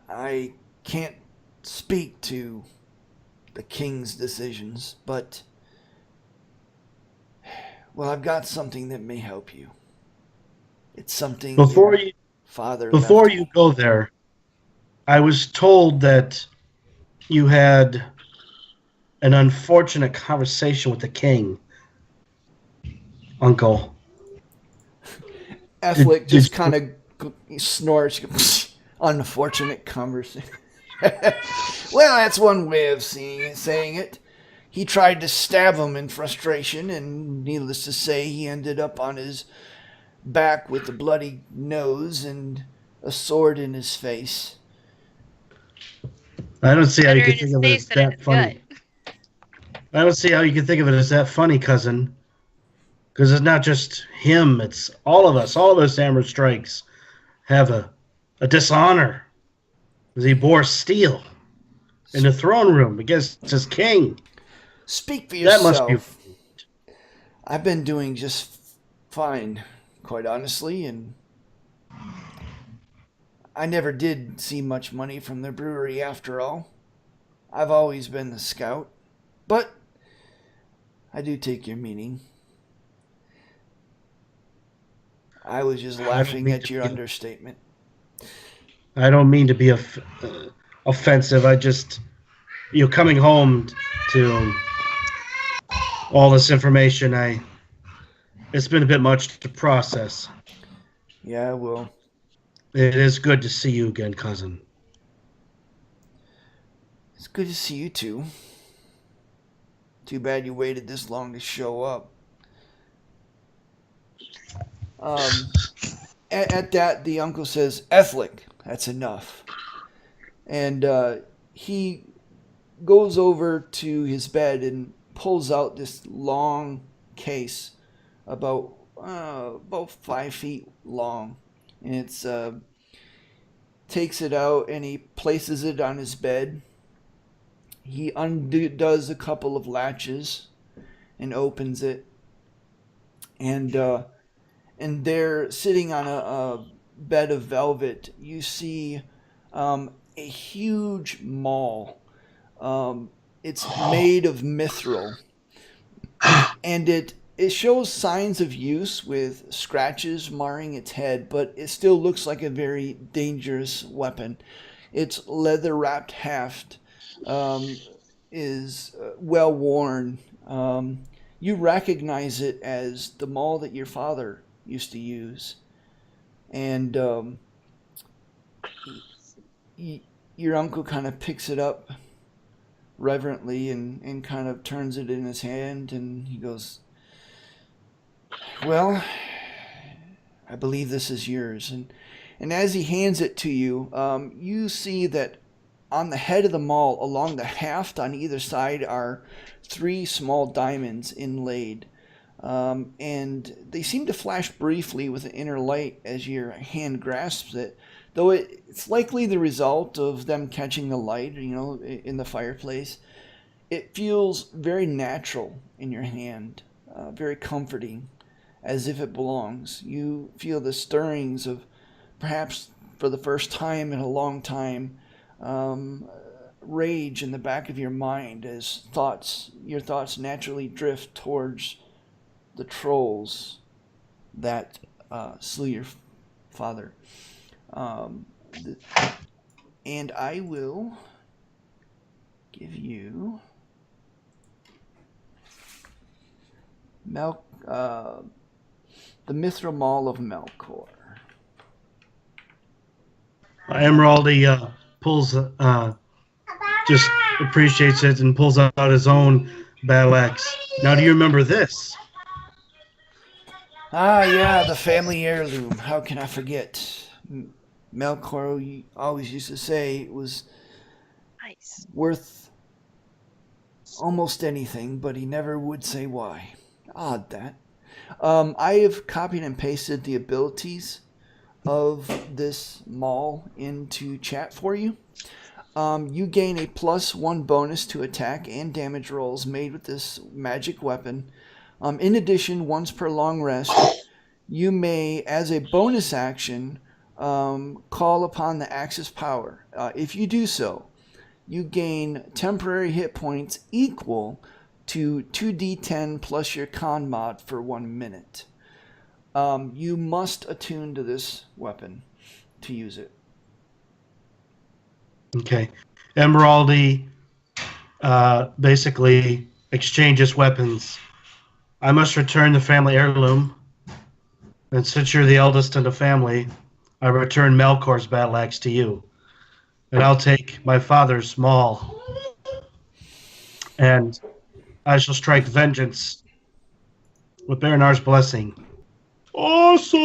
I can't speak to the king's decisions, but well, I've got something that may help you. It's something Before your you father Before left you me. go there, I was told that you had an unfortunate conversation with the king, Uncle. Affleck just did- kind of snorts. Unfortunate conversation. Well, that's one way of saying it. He tried to stab him in frustration, and needless to say, he ended up on his back with a bloody nose and a sword in his face. I don't see how you Better could in his think of it face as than in that his funny. gut. I don't see how you can think of it as that funny, cousin. Because it's not just him, it's all of us. All of us Hammer Strikes have a dishonor. As he bore steel in the throne room against his king. Speak for That must be. yourself. I've been doing just fine, quite honestly, and I never did see much money from the brewery after all. I've always been the scout, but I do take your meaning. I was just laughing at your understatement. I don't mean to be offensive. I just, coming home to all this information, it's been a bit much to process. Yeah, well, It is good to see you again, cousin. it's good to see you too. Too bad you waited this long to show up. At that, the uncle says, Ethlic, that's enough. And he goes over to his bed and pulls out this long case about 5 feet long. And it's takes it out and he places it on his bed. He undoes a couple of latches and opens it. And there, sitting on a bed of velvet, you see a huge maul. It's made of mithril, and it shows signs of use with scratches marring its head, but it still looks like a very dangerous weapon. Its leather-wrapped haft is well worn. You recognize it as the maul that your father used to use, and your uncle kind of picks it up reverently and kind of turns it in his hand, and he goes, well, I believe this is yours. And as he hands it to you, you see that on the head of the maul, along the haft on either side, are 3 small diamonds inlaid. And they seem to flash briefly with an inner light as your hand grasps it, though it's likely the result of them catching the light, in the fireplace. It feels very natural in your hand, very comforting, as if it belongs. You feel the stirrings of, perhaps for the first time in a long time, rage in the back of your mind as your thoughts naturally drift towards the trolls that slew your father. And I will give you the Mithril Maul of Melkor. Emeraldi pulls, just appreciates it and pulls out his own battle axe. Now, do you remember this? Ah, yeah, the family heirloom. How can I forget? Melkor always used to say it was Nice. worth almost anything, but he never would say why. Odd that. I have copied and pasted the abilities of this maul into chat for you. You gain a +1 bonus to attack and damage rolls made with this magic weapon. In addition, once per long rest, you may, as a bonus action, call upon the axe's power. If you do so, you gain temporary hit points equal to 2d10 plus your con mod for 1 minute. You must attune to this weapon to use it. Okay. Emeraldi basically exchanges weapons. I must return the family heirloom. And since you're the eldest in the family, I return Melkor's battle axe to you. And I'll take my father's maul. And I shall strike vengeance with Baranar's blessing. Awesome!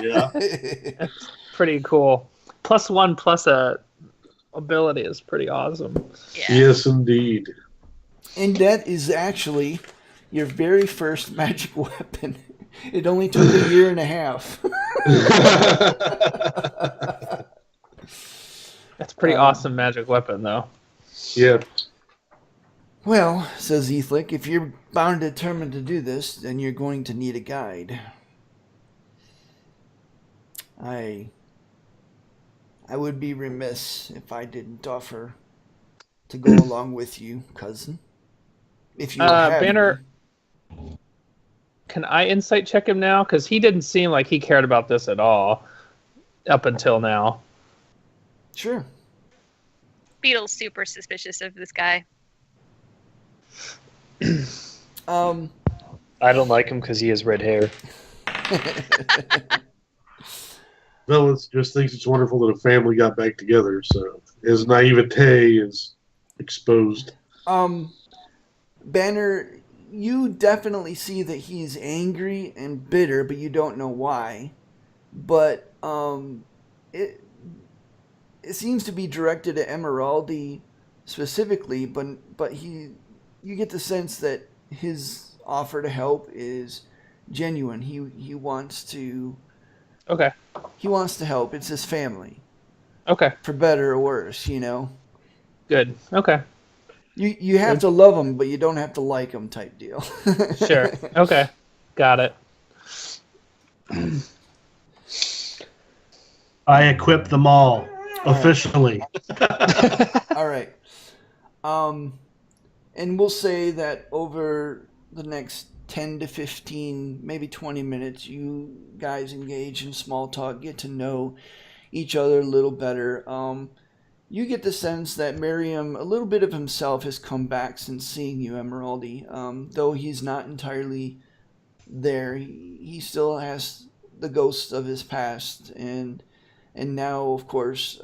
Yeah. That's pretty cool. +1 plus a ability is pretty awesome. Yeah. Yes, indeed. And that is actually your very first magic weapon. It only took a year and a half. That's a pretty awesome magic weapon, though. Yeah. Well, says Ethlic, if you're bound and determined to do this, then you're going to need a guide. I would be remiss if I didn't offer to go along with you, cousin. If you have Banner, can I insight check him now? Because he didn't seem like he cared about this at all up until now. Sure. Beetle's super suspicious of this guy. Um, I don't like him because he has red hair. Villains just thinks it's wonderful that a family got back together, so his naivete is exposed. Banner, you definitely see that he's angry and bitter, but you don't know why. But it seems to be directed at Emeraldi specifically, but you get the sense that his offer to help is genuine. He wants to. Okay. He wants to help. It's his family, Okay. for better or worse, you know. Good. Okay. You have to love him, but you don't have to like him, type deal. Sure. Okay. Got it. I equip them all officially. All right. And we'll say that over the next 10 to 15, maybe 20 minutes, you guys engage in small talk, get to know each other a little better. You get the sense that Miriam, a little bit of himself has come back since seeing you, Emeraldi. Though he's not entirely there, he still has the ghosts of his past, and now, of course,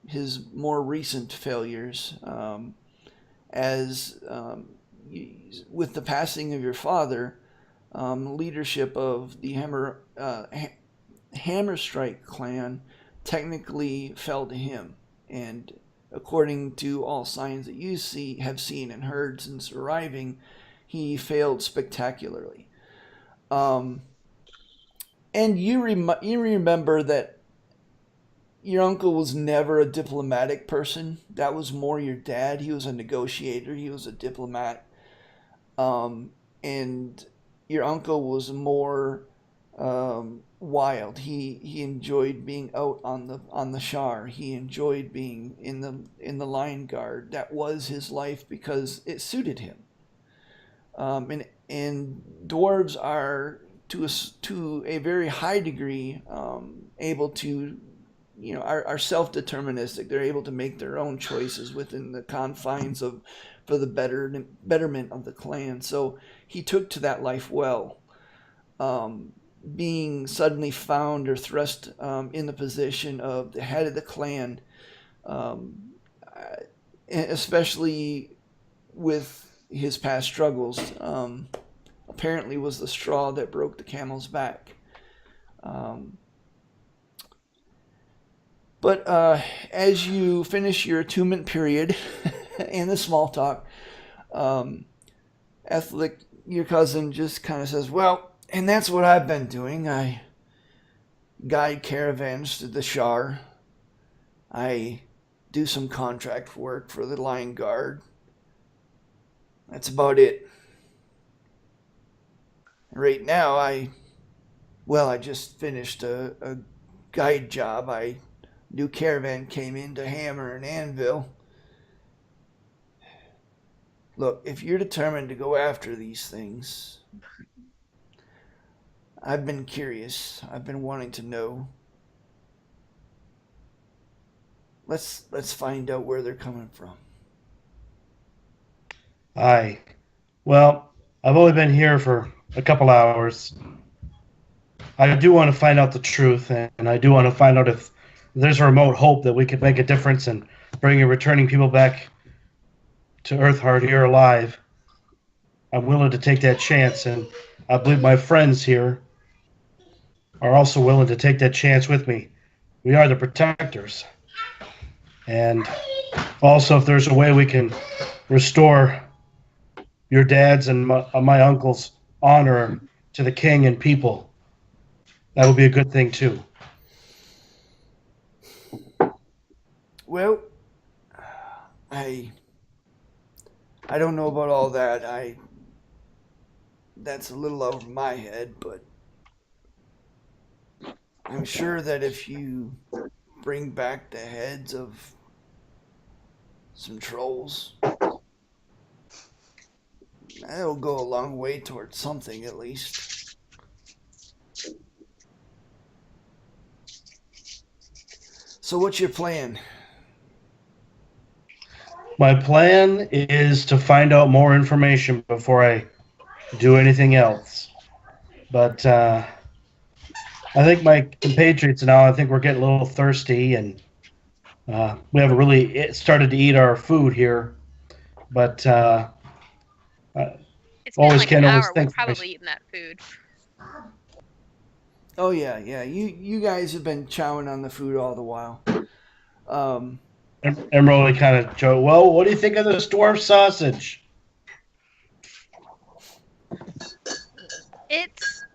his more recent failures. With the passing of your father, leadership of the Hammerstrike clan technically fell to him. And according to all signs that you have seen and heard since arriving, he failed spectacularly. And you remember that your uncle was never a diplomatic person. That was more your dad. He was a negotiator. He was a diplomat. And your uncle was more wild. He enjoyed being out on the Shar. He enjoyed being in the Lion Guard. That was his life because it suited him. And dwarves are to a very high degree able to, are self-deterministic. They're able to make their own choices within the confines for the betterment of the clan. So he took to that life well. Being suddenly found or thrust in the position of the head of the clan, especially with his past struggles, apparently was the straw that broke the camel's back. But as you finish your attunement period and the small talk, Ethlic, your cousin, just kind of says, well, and that's what I've been doing. I guide caravans to the Shar. I do some contract work for the Lion Guard. That's about it. Right now, I just finished a guide job. New caravan came into Hammer and Anvil. Look, if you're determined to go after these things, I've been curious. I've been wanting to know. Let's find out where they're coming from. Aye. Well, I've only been here for a couple hours. I do want to find out the truth, and I do want to find out if there's a remote hope that we could make a difference and bring returning people back to Eartheart here alive. I'm willing to take that chance, and I believe my friends here are also willing to take that chance with me. We are the protectors. And also, if there's a way we can restore your dad's and my uncle's honor to the king and people, that would be a good thing too. Well, I don't know about all that. That's a little over my head, but I'm sure that if you bring back the heads of some trolls, that'll go a long way towards something, at least. So what's your plan? My plan is to find out more information before I do anything else. But I think my compatriots now, I think we're getting a little thirsty, and we haven't really started to eat our food here. But It's been always like can an always hour. think We've probably eaten that food. Oh yeah. You guys have been chowing on the food all the while. Emeraldi kind of joke. Well, what do you think of this dwarf sausage? It's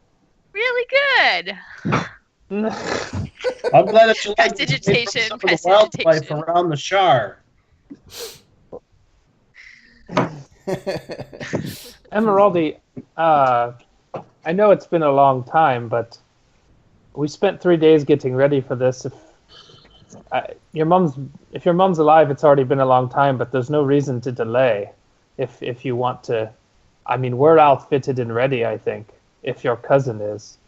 really good. I'm glad that you like Prestidigitation, some of the wildlife around the Shar. Emeraldi, I know it's been a long time, but we spent 3 days getting ready for this. If your mom's alive, it's already been a long time, but there's no reason to delay. If you want to, I mean, we're outfitted and ready, I think. If your cousin is.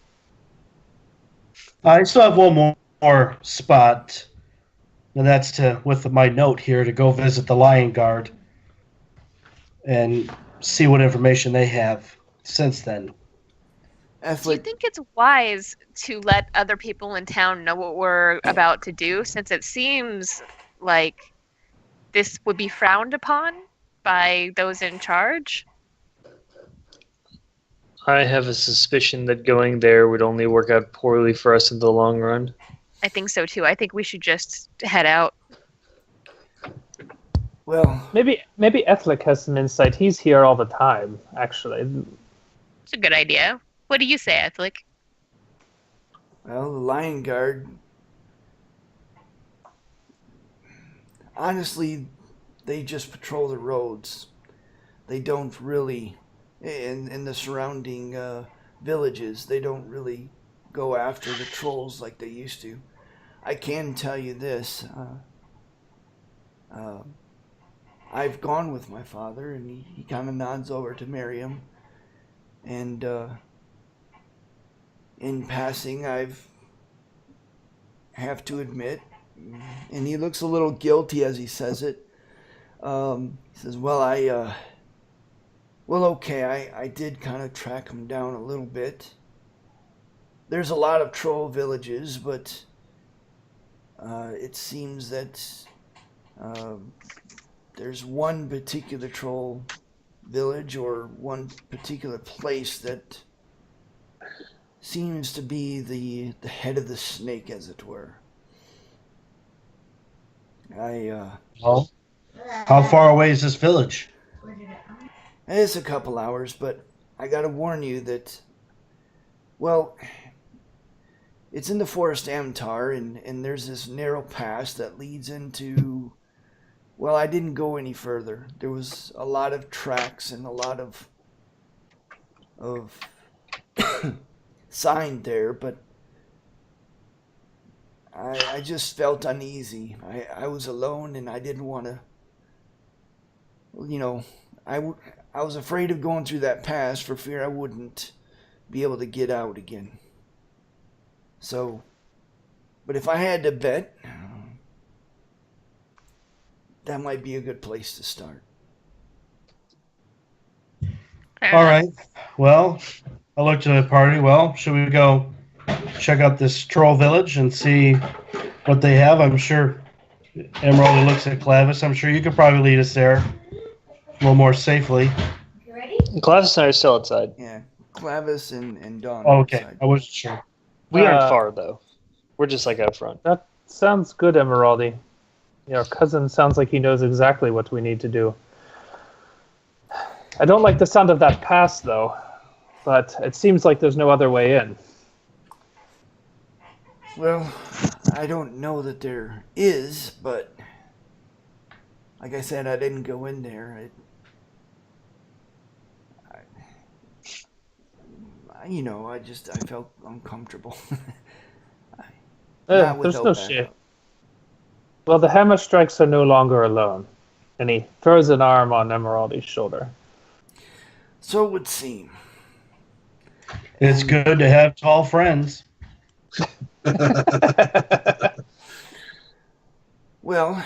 I still have one more spot, and that's with my note here to go visit the Lion Guard and see what information they have since then. Do you think it's wise to let other people in town know what we're about to do, since it seems like this would be frowned upon by those in charge? I have a suspicion that going there would only work out poorly for us in the long run. I think so too. I think we should just head out. Well, Maybe Ethlic has some insight. He's here all the time, actually. It's a good idea. What do you say, Ethlic? the Lion Guard. Honestly, they just patrol the roads. They don't really, in the surrounding villages, they don't really go after the trolls like they used to. I can tell you this. I've gone with my father, and he kind of nods over to Miriam. And in passing, have to admit, and he looks a little guilty as he says it. He says, "Well, okay, I did kind of track him down a little bit. There's a lot of troll villages, but it seems that there's one particular troll village or one particular place that seems to be the head of the snake, as it were." Well, how far away is this village? It's a couple hours, but I gotta warn you that, well, it's in the Forest Amtar, and there's this narrow pass that leads into, well, I didn't go any further. There was a lot of tracks and a lot of sign there, but I just felt uneasy. I was alone, and I didn't want to, I was afraid of going through that pass for fear I wouldn't be able to get out again. So, but if I had to bet, that might be a good place to start. All right. Well, I looked at the party. Well, should we go check out this troll village and see what they have? I'm sure Emeraldi looks at Clavis. I'm sure you could probably lead us there a little more safely. Clavis and I are still outside. Yeah, Clavis and Dawn. Oh, okay. outside. I wasn't sure. We aren't far though. We're just like out front. That sounds good, Emeraldi. Your cousin sounds like he knows exactly what we need to do. I don't like the sound of that pass, though, but it seems like there's no other way in. Well, I don't know that there is, but like I said, I didn't go in there. I felt uncomfortable. Not There's without no backup. shame. Well, the hammer strikes are no longer alone. And he throws an arm on Emeraldi's shoulder. So it would seem. It's good to have tall friends. Well,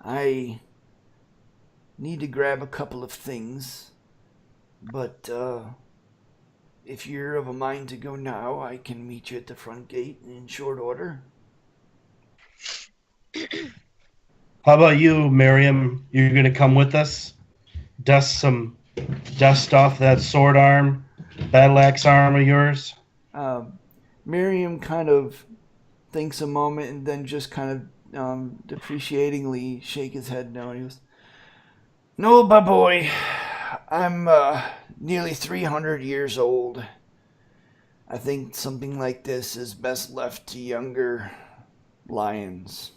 I need to grab a couple of things, but if you're of a mind to go now, I can meet you at the front gate in short order. How about you, Miriam? You're going to come with us? Dust off that sword arm, battle axe arm of yours? Miriam kind of thinks a moment and then just kind of depreciatingly shake his head no. And he goes, "No, my boy, I'm nearly 300 years old. I think something like this is best left to younger lions."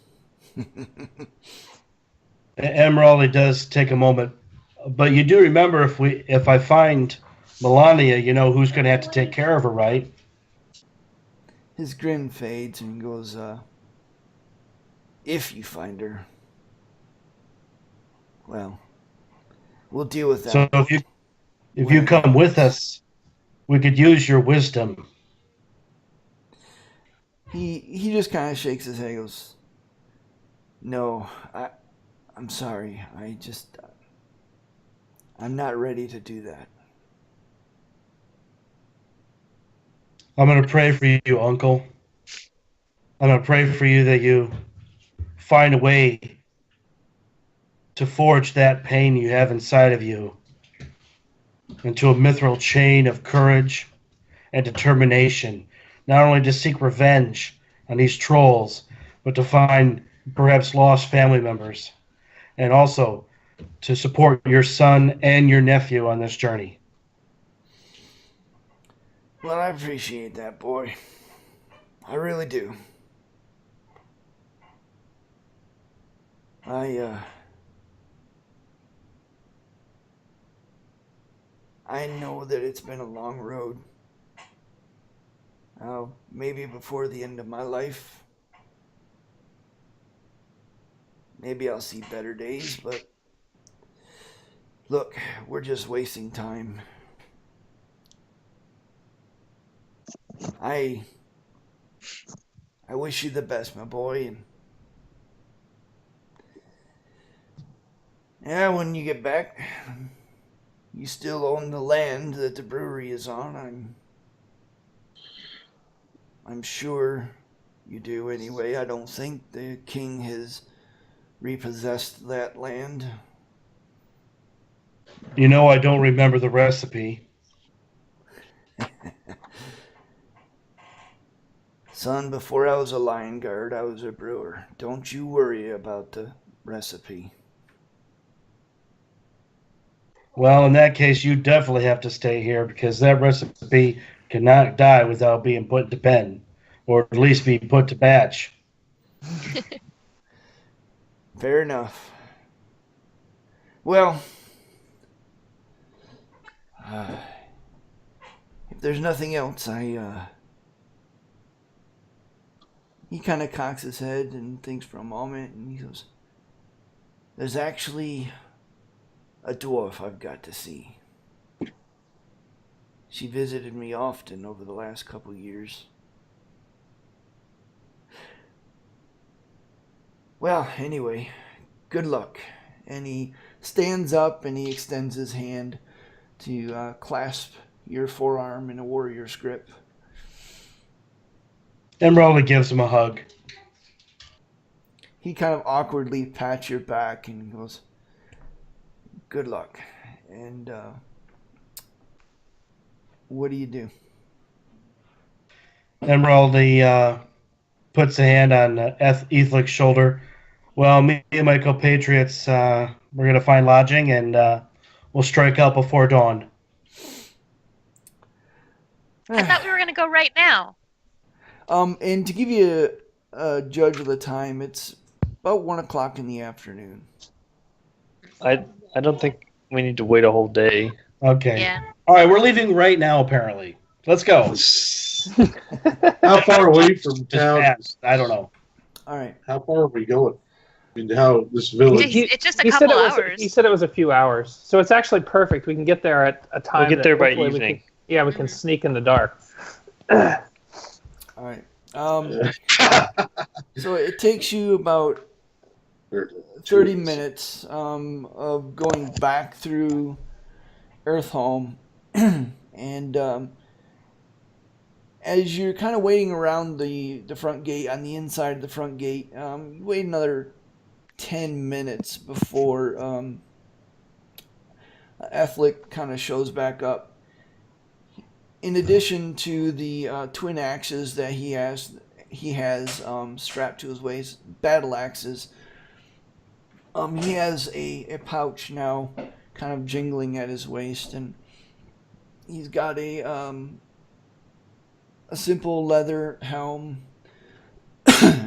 Emeraldi does take a moment, but you do remember if I find Melania, you know who's going to have to take care of her, right? His grin fades and he goes, "If you find her, well, we'll deal with that." So if you come with us, we could use your wisdom. He just kind of shakes his head and goes, "No, I'm sorry. I'm not ready to do that." I'm going to pray for you, Uncle. I'm going to pray for you that you find a way to forge that pain you have inside of you into a mithril chain of courage and determination not only to seek revenge on these trolls, but to find perhaps lost family members, and also to support your son and your nephew on this journey. Well, I appreciate that, boy. I really do. I know that it's been a long road. Maybe before the end of my life, maybe I'll see better days, but look, we're just wasting time. I wish you the best, my boy, and yeah, when you get back, you still own the land that the brewery is on. I'm sure you do anyway. I don't think the king has repossessed that land. You know I don't remember the recipe. Son, before I was a lion guard, I was a brewer. Don't you worry about the recipe. Well, in that case, you definitely have to stay here because that recipe cannot die without being put to pen, or at least be put to batch. Fair enough. Well, if there's nothing else, he kind of cocks his head and thinks for a moment, and he goes, there's actually a dwarf I've got to see. She visited me often over the last couple years. Well, anyway, good luck. And he stands up and he extends his hand to clasp your forearm in a warrior's grip. Emeraldi gives him a hug. He kind of awkwardly pats your back and goes, good luck. And what do you do? Emeraldi puts a hand on Ethlic's shoulder. Well, me and my compatriots, we're going to find lodging, and we'll strike out before dawn. I thought we were going to go right now. And to give you a judge of the time, it's about 1 o'clock in the afternoon. I don't think we need to wait a whole day. Okay. Yeah. All right, we're leaving right now, apparently. Let's go. How far away from town? Fast. I don't know. All right. How far are we going? I mean, how this village? It's just a couple hours. He said it was a few hours, so it's actually perfect. We can get there at a time. We'll get there by hopefully evening. We can sneak in the dark. All right. So it takes you about 30 minutes of going back through Earthhome, and as you're kind of waiting around the front gate, on the inside of the front gate, you wait another 10 minutes before Ethlic kind of shows back up. In addition to the twin axes that he has strapped to his waist, battle axes, he has a pouch now kind of jingling at his waist, and he's got a simple leather helm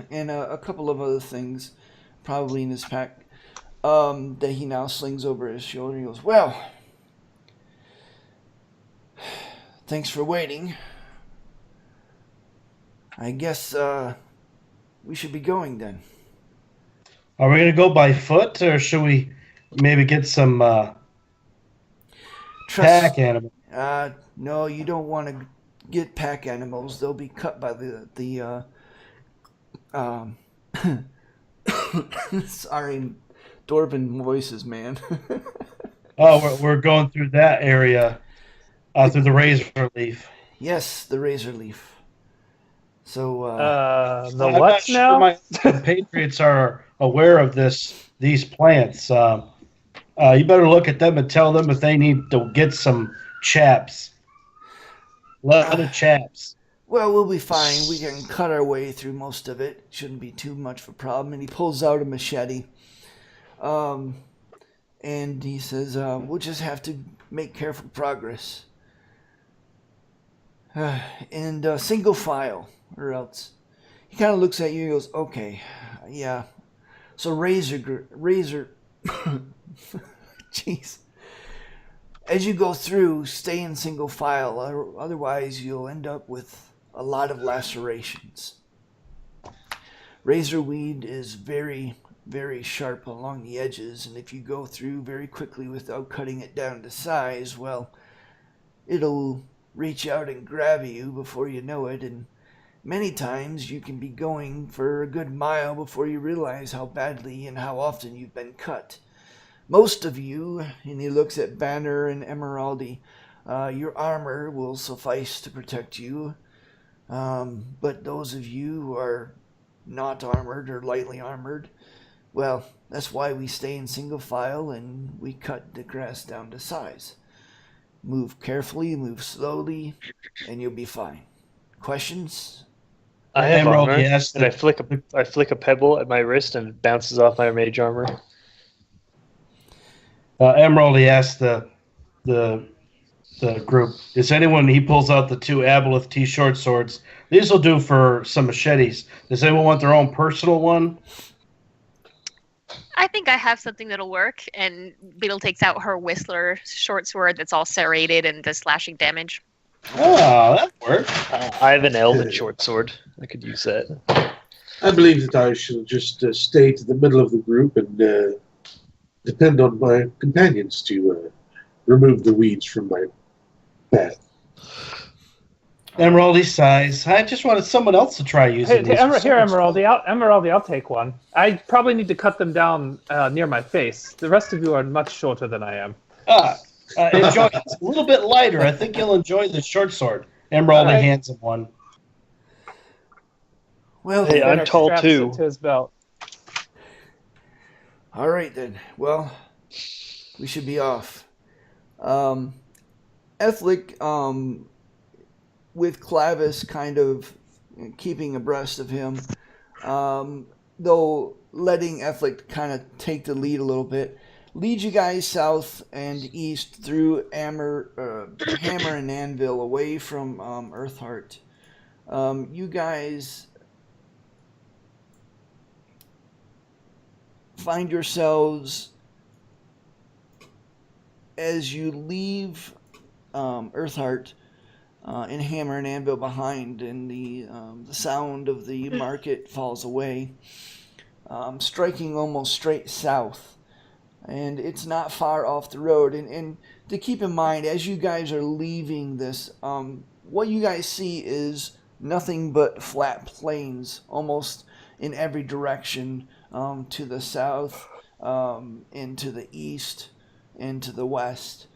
and a couple of other things probably in his pack that he now slings over his shoulder. He goes, well, thanks for waiting. I guess we should be going then. Are we going to go by foot, or should we maybe get some pack animals? No, you don't want to get pack animals. They'll be cut by the sorry, Dwarven voices, man. Oh, we're going through that area, through the razor leaf. Yes, the razor leaf. So The I'm what not sure now? my compatriots are aware of these plants. You better look at them and tell them if they need to get some chaps. Leather chaps. Well, we'll be fine. We can cut our way through most of it. Shouldn't be too much of a problem. And he pulls out a machete. And he says, we'll just have to make careful progress. And single file, or else. He kind of looks at you and goes, okay, yeah. So razor, jeez. As you go through, stay in single file, otherwise you'll end up with a lot of lacerations. Razor weed is very, very sharp along the edges, and if you go through very quickly without cutting it down to size, well, it'll reach out and grab you before you know it, and many times you can be going for a good mile before you realize how badly and how often you've been cut. Most of you, and he looks at Banner and Emeraldi, your armor will suffice to protect you, but those of you who are not armored or lightly armored, well, that's why we stay in single file and we cut the grass down to size. Move carefully, move slowly, and you'll be fine. Questions? I have Emerald, armor, yes, and I flick a pebble at my wrist and it bounces off my mage armor. Emerald, he asked the group, is anyone, he pulls out the 2 Aboleth T short swords. These will do for some machetes. Does anyone want their own personal one? I think I have something that'll work. And Beetle takes out her Whistler short sword that's all serrated and does slashing damage. Oh, that works. I have an elven short sword. I could use that. I believe that I shall just stay to the middle of the group and depend on my companions to remove the weeds from my path. Emeraldi sighs. I just wanted someone else to try using these. Here, Emeraldi, I'll take one. I probably need to cut them down near my face. The rest of you are much shorter than I am. Enjoy it. It's a little bit lighter. I think you'll enjoy the short sword. Emeraldi hands him one. Well, hey, I'm tall straps too. it to his belt. All right then. Well, we should be off. Ethlic, with Clavis kind of keeping abreast of him, though letting Ethlic kind of take the lead a little bit, lead you guys south and east through Hammer and Anvil away from Eartheart. You guys find yourselves, as you leave Eartheart and Hammer and Anvil behind, and the sound of the market falls away, striking almost straight south. And it's not far off the road. And to keep in mind, as you guys are leaving this, what you guys see is nothing but flat plains, almost in every direction, to the south, and to the east, and to the west,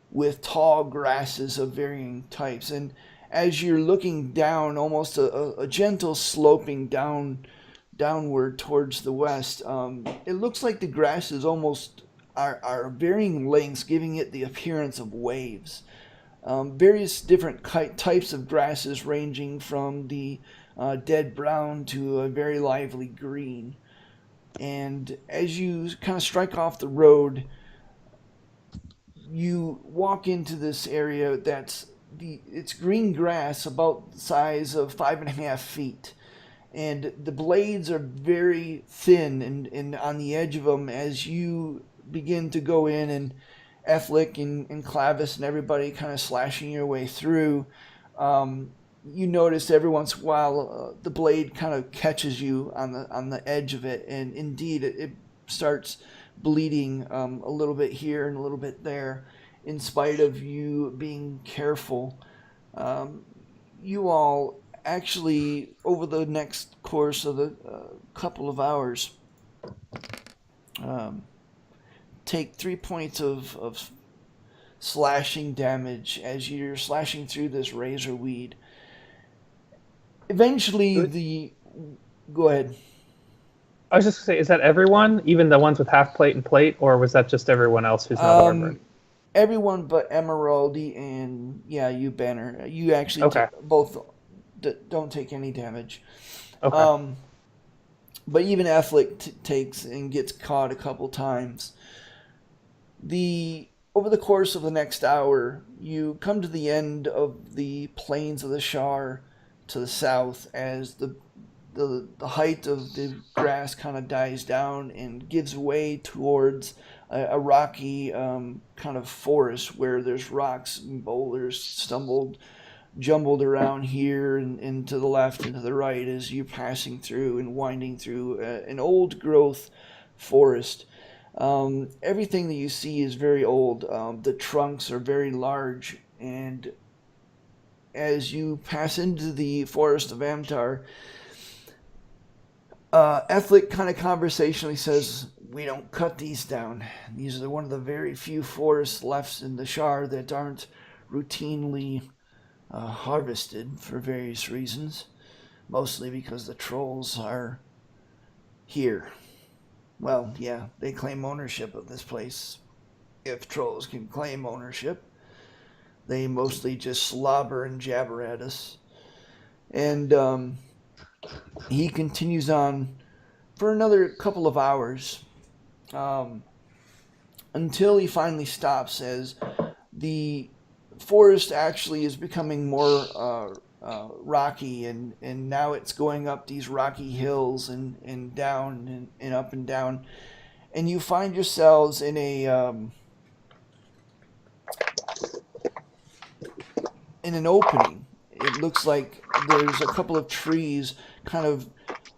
with tall grasses of varying types. And as you're looking down, almost a gentle sloping downward towards the west, it looks like the grasses almost are varying lengths, giving it the appearance of waves. Various different types of grasses, ranging from the dead brown to a very lively green. And as you kind of strike off the road, you walk into this area it's green grass about the size of 5.5 feet. And the blades are very thin and on the edge of them as you begin to go in, and Ethlic and Clavis and everybody kind of slashing your way through. You notice every once in a while the blade kind of catches you on the edge of it, and indeed it starts bleeding a little bit here and a little bit there. In spite of you being careful, you all actually, over the next course of the couple of hours, take 3 points of slashing damage as you're slashing through this razor weed. Eventually, go ahead. I was just going to say, is that everyone, even the ones with half plate and plate, or was that just everyone else who's not armored? Everyone but Emeraldi and, you, Banner. You actually Okay. both don't take any damage. Okay. But even Affleck takes and gets caught a couple times. Over the course of the next hour, you come to the end of the plains of the Shar to the south as the height of the grass kind of dies down and gives way towards a rocky kind of forest where there's rocks and boulders jumbled around here and to the left and to the right as you're passing through and winding through an old growth forest. Everything that you see is very old. The trunks are very large, and as you pass into the forest of Amtar, Ethlic kind of conversationally says, "We don't cut these down. These are one of the very few forests left in the Shar that aren't routinely harvested for various reasons, mostly because the trolls are here. Well, yeah, they claim ownership of this place. If trolls can claim ownership, they mostly just slobber and jabber at us." And he continues on for another couple of hours until he finally stops as the forest actually is becoming more rocky, and now it's going up these rocky hills and down and up and down, and you find yourselves in an opening. It looks like there's a couple of trees, kind of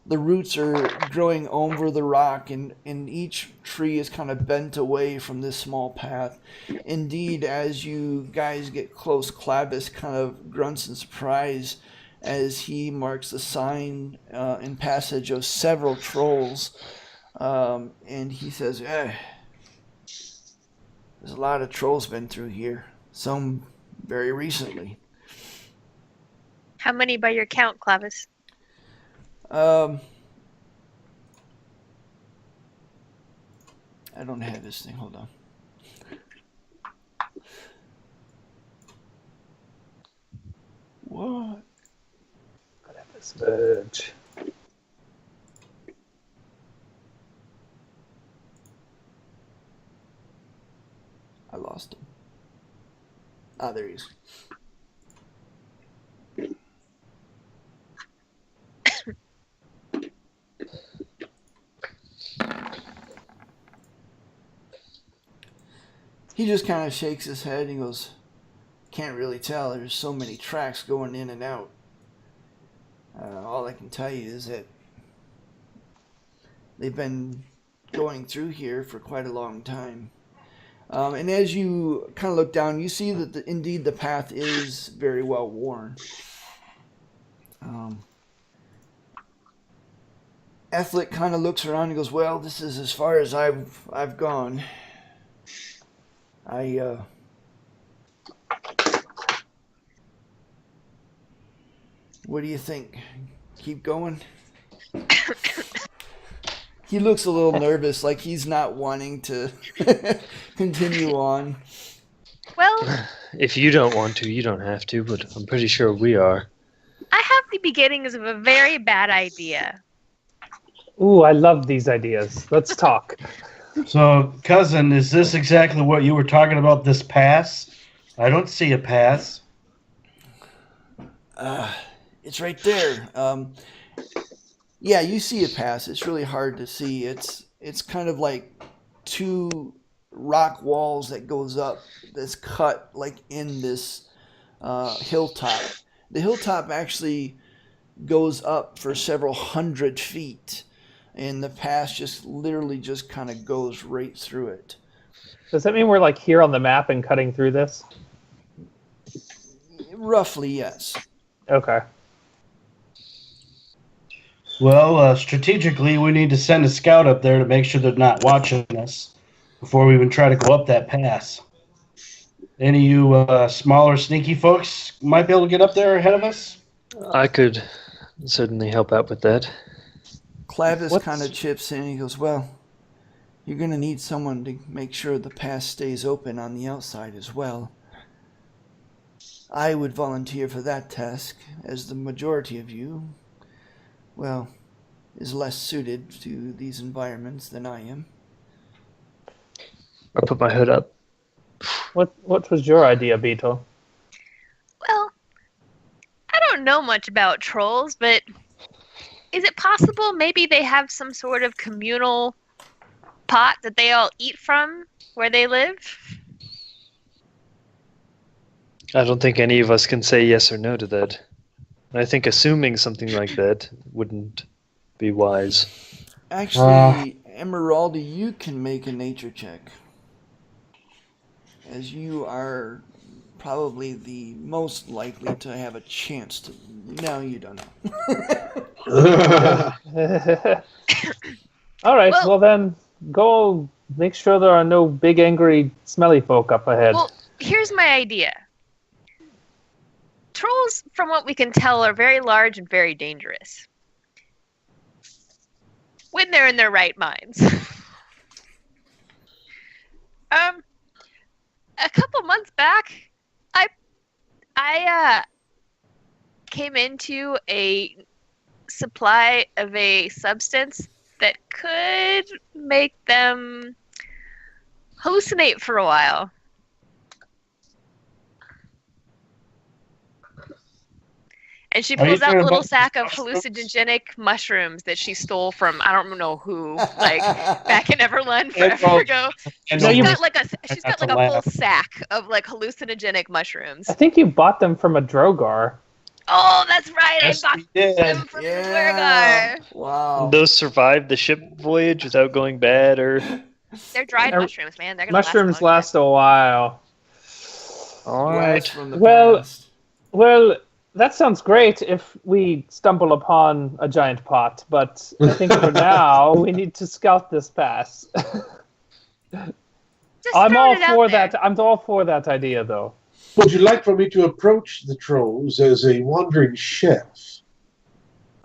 the roots are growing over the rock, and each tree is kind of bent away from this small path. Indeed, as you guys get close, Clavis kind of grunts in surprise as he marks the sign and passage of several trolls. And he says, there's a lot of trolls been through here, some very recently. How many by your count, Clavis? I don't have this thing. Hold on. What? What have this bitch? I lost him. Ah, there he is. He just kind of shakes his head and goes, "Can't really tell. There's so many tracks going in and out. All I can tell you is that they've been going through here for quite a long time." And as you kind of look down, you see that indeed the path is very well worn. Ethlic kind of looks around and goes, "Well, this is as far as I've gone. What do you think? Keep going?" He looks a little nervous, like he's not wanting to continue on. Well, If you don't want to, you don't have to, but I'm pretty sure we are. I have the beginnings of a very bad idea. Ooh, I love these ideas. Let's talk. So, cousin, is this exactly what you were talking about, this pass? I don't see a pass. It's right there. Yeah, you see a pass. It's really hard to see. It's kind of like two rock walls that goes up that's cut like in this hilltop. The hilltop actually goes up for several hundred feet, and the pass just literally just kind of goes right through it. Does that mean we're like here on the map and cutting through this? Roughly, yes. Okay. Well, strategically, we need to send a scout up there to make sure they're not watching us before we even try to go up that pass. Any of you smaller, sneaky folks might be able to get up there ahead of us? I could certainly help out with that. Clavis kind of chips in and he goes, "Well, you're going to need someone to make sure the pass stays open on the outside as well." I would volunteer for that task, as the majority of you, well, is less suited to these environments than I am. I put my hood up. What was your idea, Beetle? Well, I don't know much about trolls, but is it possible maybe they have some sort of communal pot that they all eat from where they live? I don't think any of us can say yes or no to that. I think assuming something like that wouldn't be wise. Actually, Emeraldi, you can make a nature check, as you are probably the most likely to have a chance to. No, you don't know. All right, Well- well then, go make sure there are no big, angry, smelly folk up ahead. Well, here's my idea. Trolls, from what we can tell, are very large and very dangerous. When they're in their right minds. A couple months back, I came into a supply of a substance that could make them hallucinate for a while. And she Are you pulls out talking a little about sack of mushrooms? hallucinogenic mushrooms that she stole from I don't know who, like back in Everland Yeah, forever ago. And No, She's you- got like a That's a full laugh. sack of like hallucinogenic mushrooms. I think you bought them from a Drogar. Oh, that's right. Yes, I got we did. them from the Yeah. Dwergar. Wow. Those survived the ship voyage without going bad, or They're dried Are- mushrooms, man. They're gonna Mushrooms last last a while. all Blast right. from the Well- past. Well, that sounds great if we stumble upon a giant pot, but I think for now we need to scout this pass. Just I'm throwing all it out for there. that. I'm all for that idea, though. Would you like for me to approach the trolls as a wandering chef?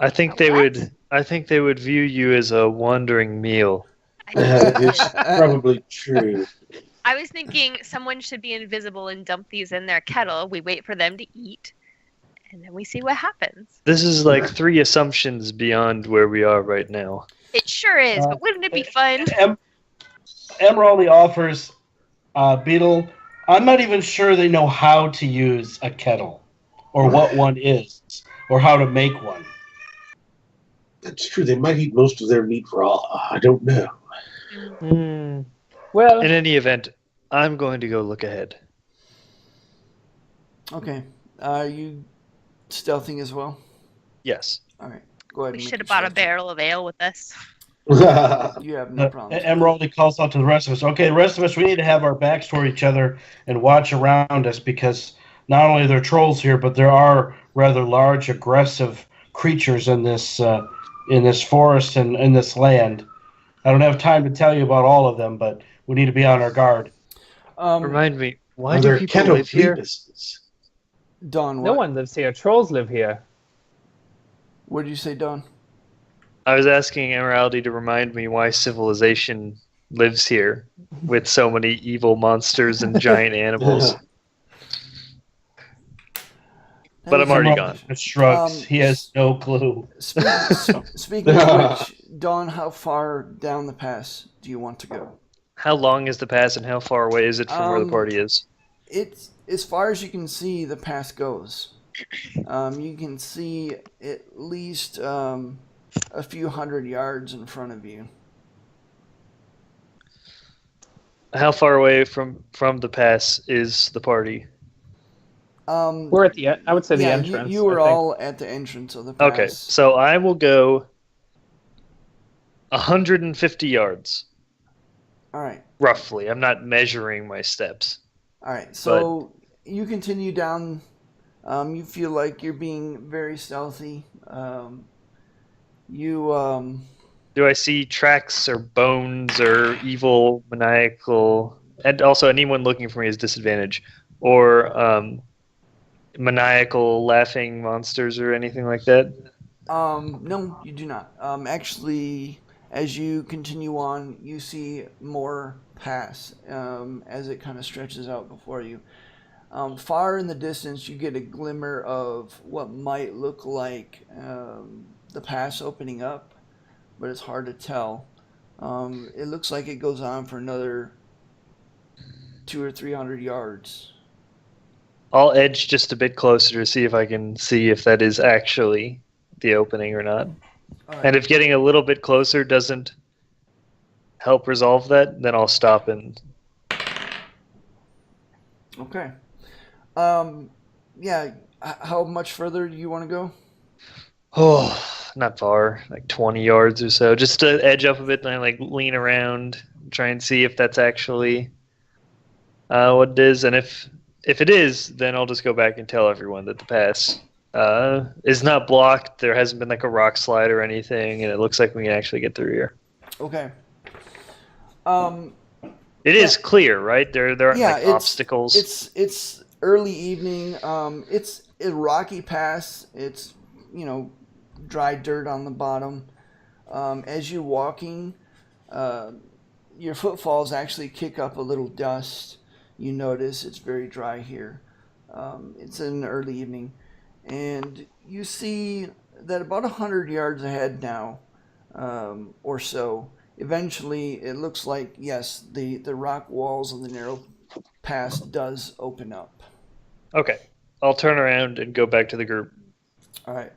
I think they What? would. I think they would view you as a wandering meal. It's probably true. I was thinking someone should be invisible and dump these in their kettle. We wait for them to eat, and then we see what happens. This is like 3 assumptions beyond where we are right now. It sure is, but wouldn't it be fun? Emeraldi offers Beetle. I'm not even sure they know how to use a kettle, or what one is, or how to make one. That's true. They might eat most of their meat raw. I don't know. Hmm. Well, In any event, I'm going to go look ahead. Okay. Are you stealthing as well? Yes. All right. Go ahead. We and should make have brought a your barrel of ale with us. stealth. You have no problem. Emeraldi calls out to the rest of us. Okay, the rest of us, we need to have our backs toward each other and watch around us because not only are there trolls here, but there are rather large, aggressive creatures in this forest and in this land. I don't have time to tell you about all of them, but we need to be on our guard. Remind me, why Are do there people kettle live here? phoebuses? Don, no what? one lives here. Trolls live here. What did you say, Don? I was asking Emeraldi to remind me why civilization lives here with so many evil monsters and giant animals. But I'm already gone. Emeraldi shrugs. Um, He has no clue. Speaking of which, Don, how far down the pass do you want to go? How long is the pass and how far away is it from where the party is? It's as far as you can see. The pass goes. You can see at least a few hundred yards in front of you. How far away from the pass is the party? We're at the. I would say the yeah, entrance. you were I think. all at the entrance of the pass. Okay, so I will go 150 yards, All right. roughly. I'm not measuring my steps. All right. So you continue down. You feel like you're being very stealthy. Do I see tracks or bones or evil, maniacal, and also anyone looking for me is disadvantage, or maniacal, laughing monsters or anything like that? No, you do not. Actually, as you continue on, you see more pass as it kind of stretches out before you. Far in the distance, you get a glimmer of what might look like the pass opening up, but it's hard to tell. It looks like it goes on for another 200 or 300 yards. I'll edge just a bit closer to see if I can see if that is actually the opening or not. All right. And if getting a little bit closer doesn't help resolve that, then I'll stop and... Okay. Yeah. How much further do you want to go? Oh, not far, like 20 yards or so. Just to edge up a bit and I like lean around, try and see if that's actually what it is. And if it is, then I'll just go back and tell everyone that the pass is not blocked. There hasn't been like a rock slide or anything, and it looks like we can actually get through here. Okay. It is clear, right? There aren't like it's, obstacles. It's early evening. It's a rocky pass. It's dry dirt on the bottom. As you're walking, your footfalls actually kick up a little dust. You notice it's very dry here. It's an early evening, and you see that about 100 yards ahead now, or so. Eventually, it looks like, yes, the rock walls of the narrow pass does open up. Okay. I'll turn around and go back to the group. All right.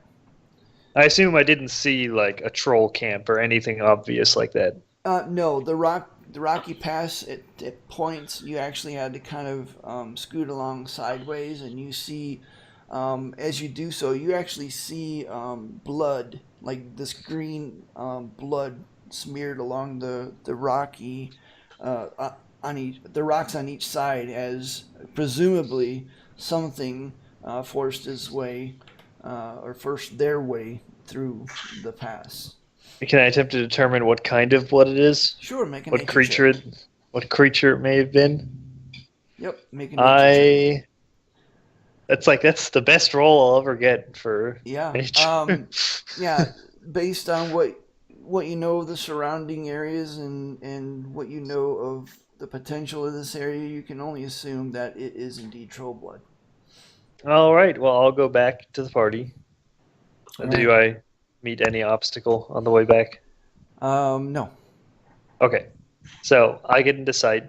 I assume I didn't see like a troll camp or anything obvious like that. No, the rocky pass, it points. You actually had to kind of scoot along sideways, and you see, as you do so, you actually see blood, like this green blood smeared along the rocky the rocks on each side, as presumably something forced its way or forced their way through the pass. Can I attempt to determine what kind of blood it is? Sure, make an What nature creature check. what creature it may have been? Yep, make a nature check. That's the best roll I'll ever get for Yeah. nature. Yeah, based on what you know of the surrounding areas and what you know of the potential of this area, you can only assume that it is indeed troll blood. All right, well, I'll go back to the party. All Do I meet any obstacle on the way back? No. Okay, so I get into sight.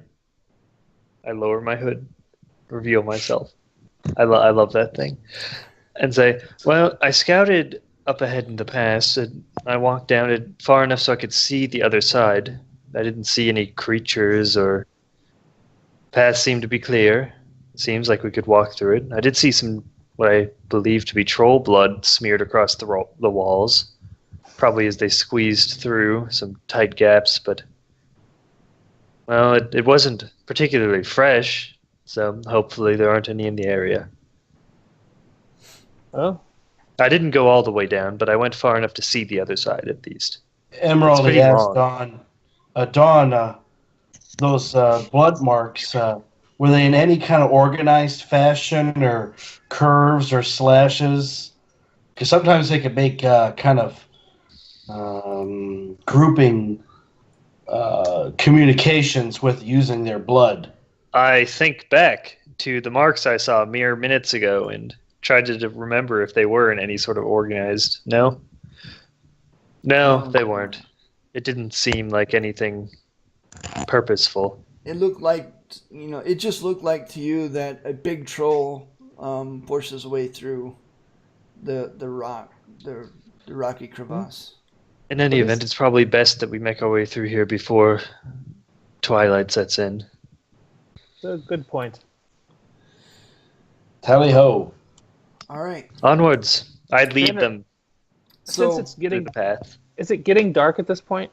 I lower my hood, reveal myself. I love that thing. And say, well, I scouted up ahead in the pass, and I walked down it far enough so I could see the other side. I didn't see any creatures or... Path seemed to be clear. It seems like we could walk through it. I did see some, what I believe to be troll blood smeared across the walls, probably as they squeezed through some tight gaps, but... Well, it wasn't particularly fresh, so hopefully there aren't any in the area. Oh, I didn't go all the way down, but I went far enough to see the other side at least. Emeraldi pretty asked long. Dawn, those blood marks, were they in any kind of organized fashion or curves or slashes? Because sometimes they can make kind of grouping communications with using their blood. I think back to the marks I saw mere minutes ago and tried to remember if they were in any sort of organized... No, they weren't. It didn't seem like anything purposeful. It looked like, it just looked like to you that a big troll forced his way through the rocky crevasse. In any event, it's probably best that we make our way through here before twilight sets in. that's a good point. Tally ho. All right. Onwards. I'd lead Tanner, them Since it's through getting, the path. is it getting dark at this point?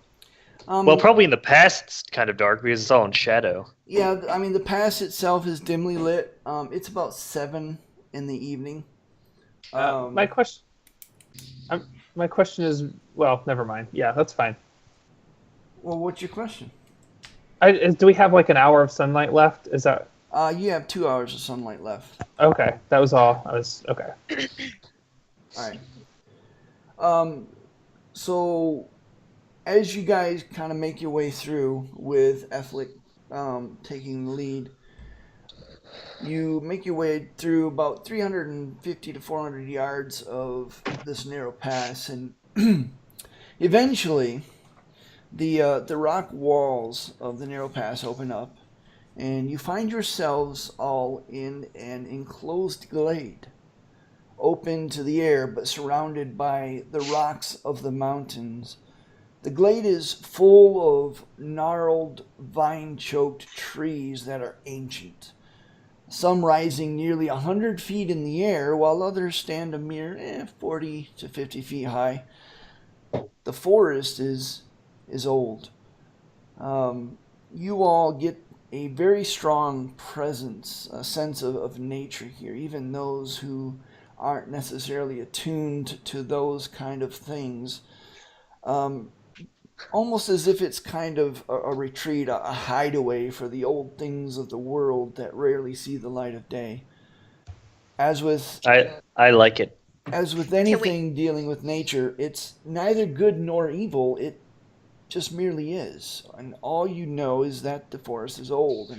Well, probably in the past it's kind of dark because it's all in shadow. Yeah, I mean, the pass itself is dimly lit. It's about 7 in the evening. My question is, well, never mind. Yeah, that's fine. Well, what's your question? Do we have like an hour of sunlight left? Is that You have 2 hours of sunlight left. okay? That was all. Okay. All right. So as you guys kind of make your way through with Ethlic taking the lead, You make your way through about 350 to 400 yards of this narrow pass, and eventually the rock walls of the narrow pass open up, and you find yourselves all in an enclosed glade, open to the air but surrounded by the rocks of the mountains. The glade is full of gnarled, vine-choked trees that are ancient, some rising nearly 100 feet in the air, while others stand a mere 40 to 50 feet high. The forest is old. You all get a very strong presence, a sense of nature here, even those who aren't necessarily attuned to those kind of things. Almost as if it's kind of a retreat, a hideaway for the old things of the world that rarely see the light of day. As with I like it. As with anything dealing with nature, it's neither good nor evil. It just merely is. And all you know is that the forest is old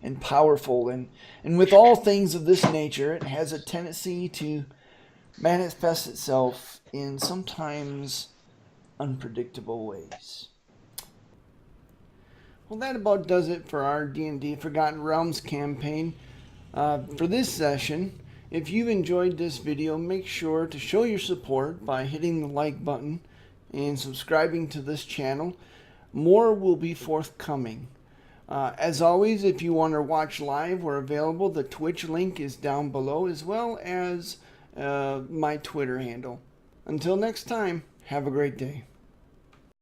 and powerful. And with all things of this nature, it has a tendency to manifest itself in sometimes unpredictable ways. Well, that about does it for our D&D Forgotten Realms campaign. For this session, if you've enjoyed this video, make sure to show your support by hitting the like button and subscribing to this channel. More will be forthcoming. As always, if you want to watch live, we're available. The Twitch link is down below, as well as my Twitter handle. Until next time, have a great day.